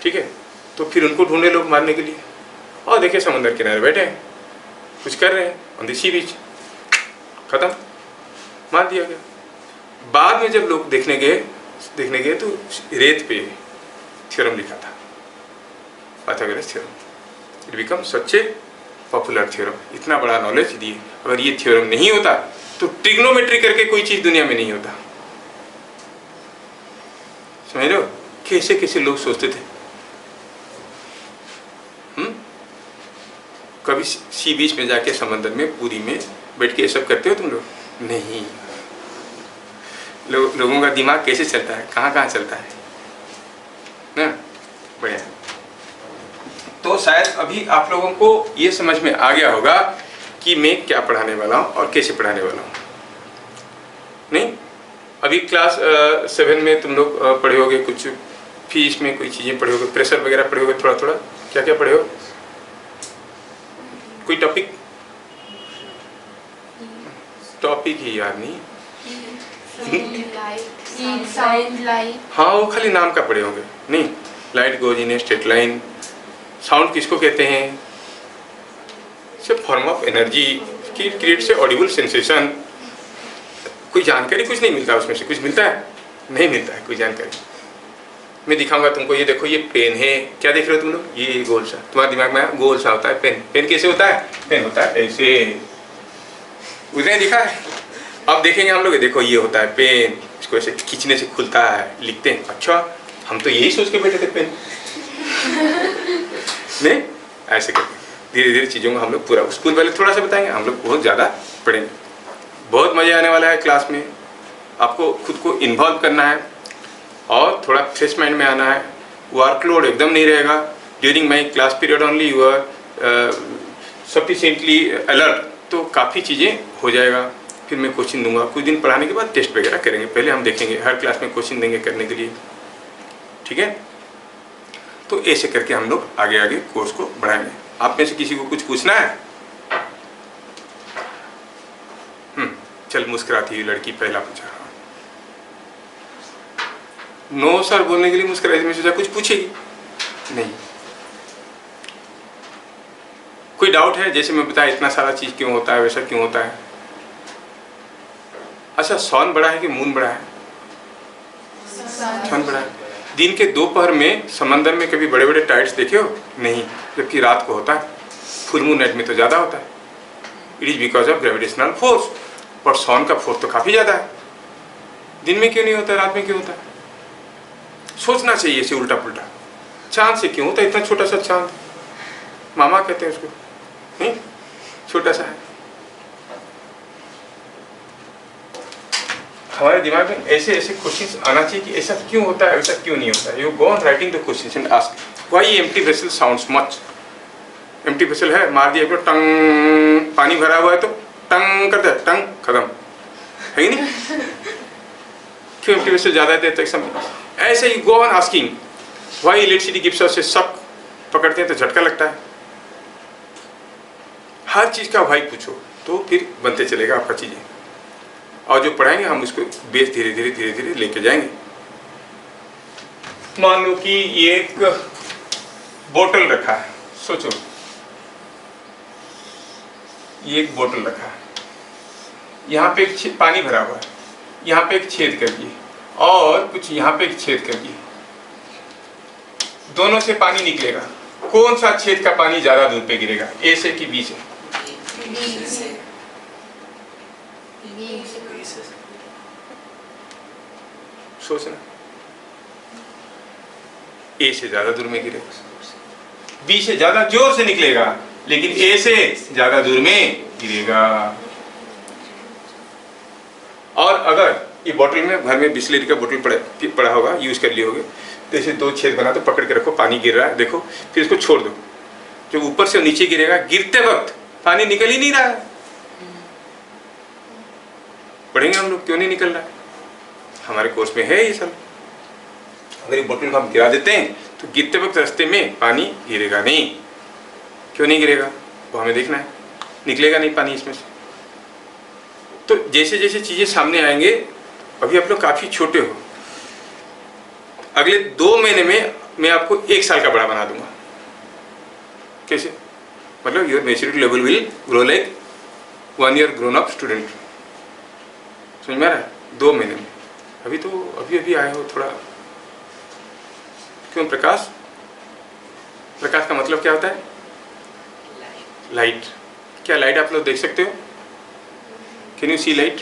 ठीक है। तो फिर उनको ढूंढे लोग मारने के लिए, और देखे समुद्र किनारे बैठे हैं, कुछ कर रहे हैं ऑन द सी बीच, खत्म, मार दिया गया। बाद में जब लोग देखने गए तो रेत पे थ्योरम लिखा था, Pythagoras theorem. It become such A popular theorem. इतना बड़ा नॉलेज दिए। अगर ये थ्योरम नहीं होता तो ट्रिग्नोमेट्री करके कोई चीज दुनिया में नहीं होता। समझ रहे हो कैसे कैसे लोग सोचते थे। कभी सी बीच में जाके समंदर में पूरी में बैठ के ये सब करते हो तुम लोग? नहीं। लोगों का दिमाग कैसे चलता है, कहाँ कहाँ चलता है ना। बढ़िया। तो शायद अभी आप लोगों को ये समझ में आ गया होगा कि मैं क्या पढ़ाने वाला हूँ और कैसे पढ़ाने वाला हूँ। नहीं, अभी क्लास 7 में तुम लोग पढ़े होगे कुछ, फीस में कोई चीज़ें पढ़े होगे, प्रेशर वगैरह पढ़े होगे, थोड़ा थोड़ा। क्या क्या पढ़े हो? कोई टॉपिक ही याद नहीं। हाँ, वो खाली नाम का पढ़े होंगे। नहीं, light goes in a straight line. Sound किसको कहते हैं? It's a form of energy कि क्रिएट्स ए ऑडिबल सेंसेशन। कोई जानकारी कुछ नहीं मिलता उसमें से, कुछ मिलता है? नहीं मिलता है कोई जानकारी। मैं दिखाऊंगा तुमको, ये देखो, ये पेन है। क्या देख रहे हो तुम लोग? ये गोल सा, तुम्हारे दिमाग में गोल सा होता है पेन। पेन कैसे होता है? पेन होता है ऐसे, उतने दिखा है। अब देखेंगे हम लोग, देखो ये होता है पेन, इसको ऐसे खींचने से खुलता है, लिखते हैं। अच्छा, हम तो यही सोच के बैठे थे पेन। नहीं, ऐसे करके धीरे धीरे चीज़ों को हम लोग पूरा स्कूल वाले थोड़ा सा बताएंगे, हम लोग बहुत ज़्यादा पढ़ेंगे। बहुत मज़ा आने वाला है क्लास में। आपको खुद को इन्वॉल्व करना है और थोड़ा फ्रेश माइंड में आना है। वर्कलोड एकदम नहीं रहेगा। During my class period only you are sufficiently alert, तो काफ़ी चीज़ें हो जाएगा। फिर मैं कोचिंग दूंगा, कुछ दिन पढ़ाने के बाद टेस्ट वगैरह करेंगे। पहले हम देखेंगे, हर क्लास में कोचिंग देंगे करने के लिए, ठीक है। तो ऐसे करके हम लोग आगे आगे कोर्स को बढ़ाएंगे। आप में से किसी को कुछ पूछना है? चल, मुस्कुराती हुई लड़की पहला पूछा। नो सर बोलने के लिए मुस्कुराई। मैं सोचा कुछ पूछेगी, नहीं। कोई डाउट है? जैसे मैं बताया इतना सारा चीज क्यों होता है, वैसा क्यों होता है? अच्छा, सन बड़ा है कि मून बड़ा है? सन बड़ा है। दिन के दोपहर में समंदर में कभी बड़े बड़े टाइड्स देखे हो? नहीं, जबकि रात को होता है। फुल मून नाइट में तो ज़्यादा होता है। It is because of gravitational force. पर सन का फोर्स तो काफ़ी ज़्यादा है। दिन में क्यों नहीं होता, रात में क्यों होता है? सोचना चाहिए इसे उल्टा पुल्टा। चांद से क्यों होता है इतना छोटा सा चांद? मामा कहते हैं उसको, नहीं, छोटा सा है। हमारे दिमाग में ऐसे ऐसे क्वेश्चंस आना चाहिए कि ऐसा क्यों होता है, ऐसा क्यों नहीं होता है। You go on writing the questions and ask why empty vessel sounds much. Empty vessel है, मार दिया तो टंग, पानी भरा हुआ है तो टंग करता है, टंग, खत्म, है कि नहीं? क्यों एम्प्टी वेसल ज़्यादा देर तक समय? ऐसे you go on asking why electricity gives us A shock, पकड़ते हैं तो झटका लगता है। हर चीज़ का वाई पूछो तो फिर बनते चलेगा आपका चीज़ें, और जो पढ़ाएंगे हम उसको बेस धीरे धीरे धीरे धीरे लेके जाएंगे। मान लो कि ये एक बोतल रखा है, सोचो ये एक बोतल रखा है, यहाँ पे एक पानी भरा हुआ है, यहाँ पे एक छेद कर दिए और कुछ यहाँ पे एक छेद कर दिए, दोनों से पानी निकलेगा। कौन सा छेद का पानी ज्यादा दूर पे गिरेगा, ए से कि बी से? सोचना, ए से ज्यादा दूर में गिरेगा, बी से ज्यादा जोर से निकलेगा, लेकिन ए से ज्यादा दूर में गिरेगा। और अगर ये बोतल में घर में बिस्लेरी का बोतल पड़ा होगा, यूज कर लिए होगे, तो इसे दो छेद बना, तो पकड़ के रखो, पानी गिर रहा है देखो, फिर इसको छोड़ दो, जब ऊपर से नीचे गिरेगा, गिरते वक्त पानी निकल ही नहीं रहा है। पढ़ेंगे हम लोग क्यों नहीं निकल रहा है, हमारे कोर्स में है ये सब। अगर ये बोतल को हम गिरा देते हैं तो गिरते वक्त रास्ते में पानी गिरेगा नहीं। क्यों नहीं गिरेगा वो हमें देखना है, निकलेगा नहीं पानी इसमें से। तो जैसे जैसे चीजें सामने आएंगे, अभी आप लोग काफी छोटे हो, अगले 2 महीने में मैं आपको 1 साल का बड़ा बना दूंगा। कैसे? मतलब your maturity level will grow like 1 year grown up student. समझ में आ रहा है? 2 महीने में। अभी तो अभी आए हो थोड़ा। क्यों प्रकाश? प्रकाश का मतलब क्या होता है? लाइट। क्या लाइट आप लोग देख सकते हो? Can you see light?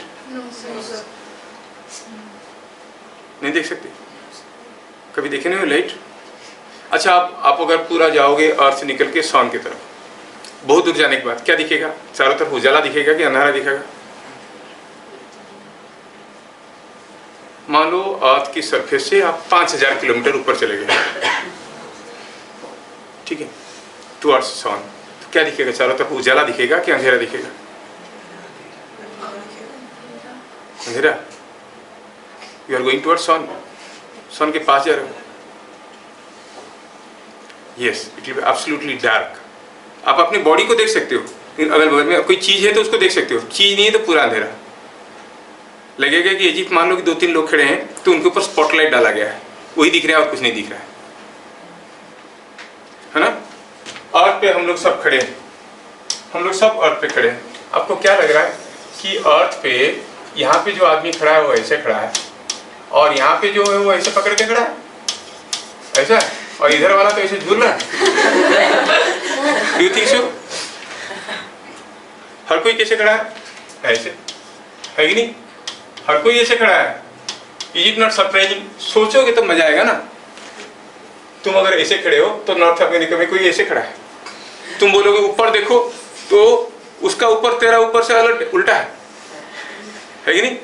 नहीं देख सकते? कभी देखे नहीं हो लाइट? अच्छा, आप अगर पूरा जाओगे अर्थ से निकल के सन की तरफ, बहुत दूर जाने के बाद क्या दिखेगा? चारों तरफ उजाला दिखेगा कि अंधारा दिखेगा? मान लो अर्थ की सरफेस से आप 5000 किलोमीटर ऊपर चले गए, ठीक है, टुवर्ड्स सन, तो क्या दिखेगा? चारों तरफ उजाला दिखेगा कि अंधेरा दिखेगा? अंधेरा। यू आर गोइंग टुवर्ड्स सन, सन के पास जा रहे हो। Yes, it will be absolutely dark. आप अपनी बॉडी को देख सकते हो, अगल बगल में कोई चीज है तो उसको देख सकते हो, चीज नहीं है तो पूरा अंधेरा लगेगा। कि अजीब, मान लो कि 2-3 लोग खड़े हैं तो उनके ऊपर स्पॉटलाइट डाला गया है, वही दिख रहा है और कुछ नहीं दिख रहा है ना? अर्थ पे हम लोग सब खड़े हैं, हम लोग सब अर्थ पे खड़े हैं। आपको क्या लग रहा है कि अर्थ पे यहाँ पे जो आदमी खड़ा है वो ऐसे खड़ा है, और यहाँ पे जो है वो ऐसे पकड़ के खड़ा है, ऐसा, और इधर वाला तो ऐसे झूल रहा है। You think so? हर कोई कैसे खड़ा है? ऐसे, है कि नहीं? हर कोई ऐसे खड़ा है। Is it not surprising? सोचोगे तो मजा आएगा ना। तुम अगर ऐसे खड़े हो तो नॉर्थ अमेरिका में कोई ऐसे खड़ा है, तुम बोलोगे ऊपर देखो तो उसका ऊपर तेरा ऊपर से अलग उल्टा है कि नहीं?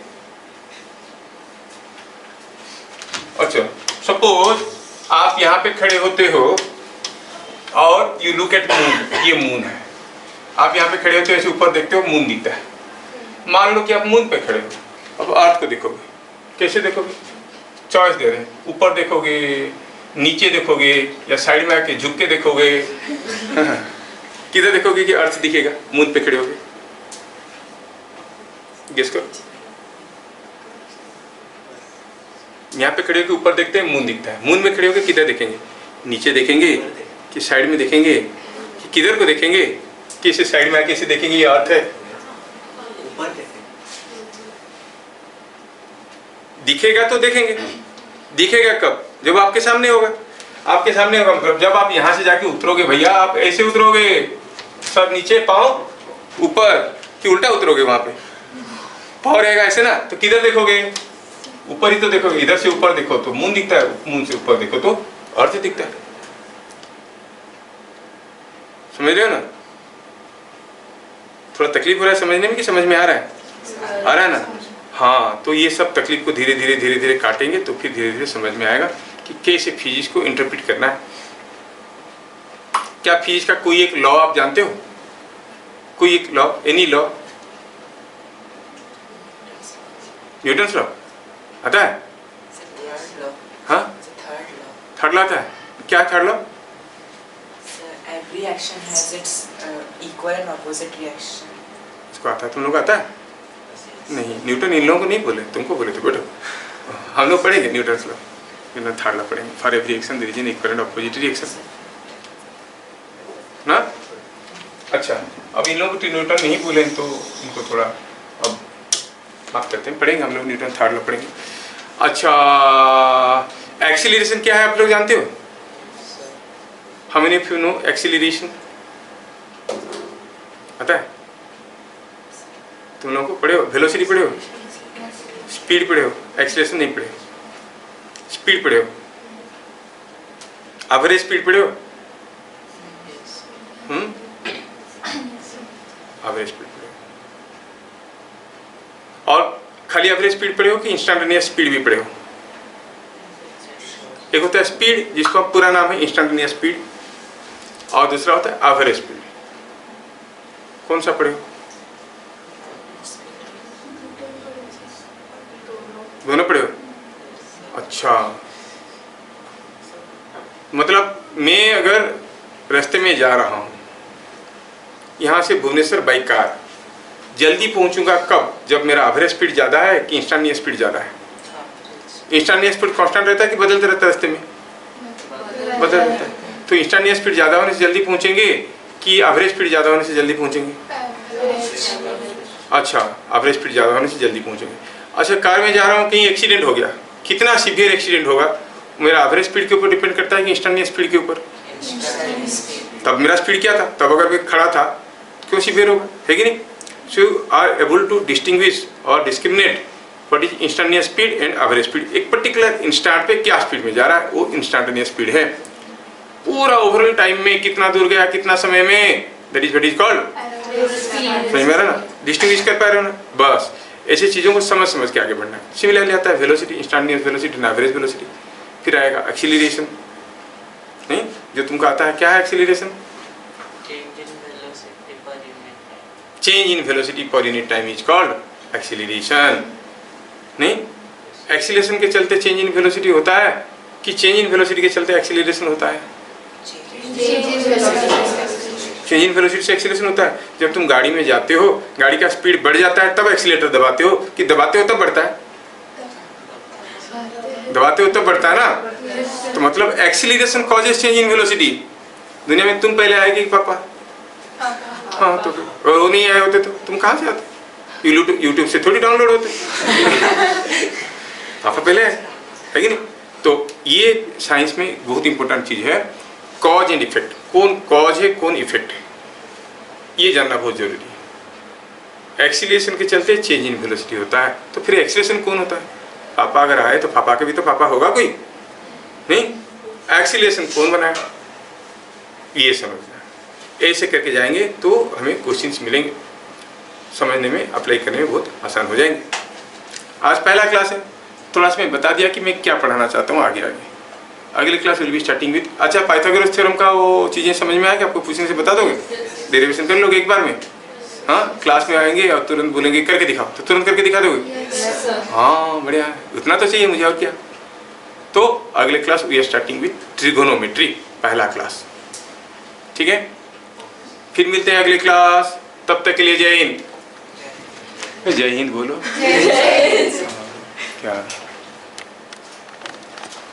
अच्छा, सपोज आप यहाँ पे खड़े होते हो और यू लुक एट मून, ये मून है, आप यहाँ पे खड़े होते हो, ऐसे ऊपर देखते हो, मून दिखता है। मान लो कि आप मून पे खड़े हो, अब अर्थ को देखोगे, कैसे देखोगे? चॉइस दे रहे हैं, ऊपर देखोगे, नीचे देखोगे, या साइड में आके झुक के देखोगे। किधर देखोगे कि अर्थ दिखेगा? मून पे खड़े होगे, गेस करो। यहाँ पे खड़े होकर ऊपर देखते हैं, मून दिखता है। मून में खड़े होकर किधर देखेंगे? नीचे देखेंगे कि साइड में देखेंगे कि किधर को देखेंगे? कि इसे साइड में आके इसे देखेंगे ये अर्थ है? दिखेगा तो देखेंगे। दिखेगा कब? जब आपके सामने होगा। आपके सामने होगा मतलब जब आप यहाँ से जाके उतरोगे भैया, आप ऐसे उतरोगे, सब नीचे, पाँव ऊपर, कि उल्टा उतरोगे? वहां पे पाँव रहेगा ऐसे ना, तो किधर देखोगे? ऊपर ही तो देखोगे। इधर से ऊपर देखो तो मून दिखता है, मून से ऊपर देखो तो अर्थ दिखता है। समझ रहे हो ना? थोड़ा तकलीफ हो रहा है समझने में कि समझ में आ रहा है? आ रहा है ना? हाँ, तो ये सब तकलीफ को धीरे धीरे धीरे धीरे काटेंगे तो फिर धीरे धीरे समझ में आएगा कि कैसे फिजिक्स को इंटरप्रेट करना है। क्या फिजिक्स का कोई एक लॉ आप जानते हो? कोई एक law, any law? Newton's law आता है? हाँ, थर्ड लॉ आता है। क्या third law? Every action has its equal and opposite reaction. इसको आता है? तुम लोग आता है? नहीं, न्यूटन इन लोगों को नहीं बोले, तुमको बोले थे बेटा। हम लोग पढ़ेंगे Newton law, Newton third law पढ़ेंगे। For every action there is an equal and opposite reaction ना। अच्छा, अब इन लोगों को न्यूटन नहीं बोले तो उनको थोड़ा अब माफ करते हैं, पढ़ेंगे हम लोग न्यूटन थर्ड लॉ पढ़ेंगे। अच्छा, एक्सीलरेशन क्या है आप लोग जानते हो? How many of you know acceleration? पता है? तुम लोगों को पढ़े हो? वेलोसिटी पढ़े हो? स्पीड पढ़े हो? एक्सीलरेशन नहीं पढ़े? स्पीड पढ़े हो? एवरेज स्पीड पढ़े हो? एवरेज स्पीड पढ़े हो? और खाली एवरेज स्पीड पढ़े हो कि इंस्टेंटेनियस स्पीड भी पढ़े हो? एक होता है स्पीड, जिसका पूरा नाम है इंस्टेंटेनियस स्पीड, और दूसरा होता है एवरेज स्पीड। कौन सा पढ़े हो? दोनों पढ़े हो? अच्छा, मतलब मैं अगर रास्ते में जा रहा हूँ यहाँ से भुवनेश्वर बाई कार, जल्दी पहुँचूंगा कब? जब मेरा एवरेज स्पीड ज़्यादा है कि इंस्टेंटेनियस स्पीड ज़्यादा है? इंस्टेंटेनियस स्पीड कांस्टेंट रहता है कि बदलते रहता है रास्ते में? बदल रहता है। तो इंस्टेंटेनियस स्पीड ज़्यादा होने से जल्दी पहुँचेंगे कि एवरेज स्पीड ज़्यादा होने से जल्दी पहुँचेंगे? अच्छा, एवरेज स्पीड ज़्यादा होने से जल्दी पहुँचेंगे। अच्छा, कार में जा रहा हूँ, कहीं एक्सीडेंट हो गया, कितना सीवियर एक्सीडेंट होगा? मेरा एवरेज स्पीड के ऊपर डिपेंड करता है कि इंस्टेंटेनियस स्पीड के ऊपर? तब मेरा स्पीड क्या था? तब अगर मैं खड़ा था क्यों सीवियर होगा, है कि नहीं? So you are able to distinguish और discriminate what is instantaneous speed and average speed. एक पर्टिकुलर इंस्टेंट पे क्या स्पीड में जा रहा है, वो इंस्टेंटेनियस स्पीड है। पूरा ओवरऑल टाइम में कितना दूर गया, कितना समय में, that is what is called, समझ में आ रहा है ना? डिस्टिंग्विश कर पा रहे हो ना? बस ऐसी चीज़ों को समझ समझ के आगे बढ़ना है। सिमिलरली आता है velocity, instantaneous velocity and average velocity. फिर आएगा एक्सीलरेशन, नहीं जो तुमको आता है, क्या है acceleration? Change in velocity per unit time is called acceleration. नहीं, एक्सीलरेशन के चलते चेंज इन वेलोसिटी होता है कि चेंज इन वेलोसिटी के चलते एक्सीलरेशन होता है? चेंज इन वेलोसिटी से एक्सीलरेशन होता है। जब तुम गाड़ी में जाते हो, गाड़ी का स्पीड बढ़ जाता है, तब एक्सीलेटर दबाते हो कि दबाते हो तब बढ़ता है? दबाते हो तब बढ़ता है ना। तो मतलब acceleration causes change in velocity. दुनिया में तुम पहले आएगी कि पापा? हाँ, तो और वो नहीं आए होते तो तुम कहाँ से आते? यूट्यूब से थोड़ी डाउनलोड होते। पापा पहले है कि नहीं? तो ये साइंस में बहुत इंपॉर्टेंट चीज़ है, कॉज एंड इफेक्ट। कौन कॉज है, कौन इफेक्ट है, ये जानना बहुत जरूरी है। एक्सीलरेशन के चलते चेंज इन वेलोसिटी होता है, तो फिर एक्सीलरेशन कौन होता है? पापा अगर आए तो पापा के भी तो पापा होगा कोई, नहीं? एक्सीलरेशन कौन बनाया, ये समझना। ऐसे करके जाएंगे तो हमें क्वेश्चंस मिलेंगे, समझने में, अप्लाई करने में बहुत आसान हो जाएंगे। आज पहला क्लास है, थोड़ा सा मैं बता दिया कि मैं क्या पढ़ाना चाहता हूँ आगे आगे। अगली class will be starting with, अच्छा पाइथागोरस थ्योरम का वो चीज़ें समझ में आएगी आपको? पूछने से बता दोगे? डेरिवेशन कर लोगे एक बार में? हाँ, क्लास में आएंगे और तुरंत बोलेंगे करके दिखाओ, तो तुरंत करके दिखा दोगे? हाँ, बढ़िया है, उतना तो चाहिए मुझे, और क्या। तो अगले class we are starting with trigonometry, पहला क्लास, ठीक है? फिर मिलते हैं अगली क्लास, तब तक के लिए जय हिंद। जय हिंद बोलो। क्या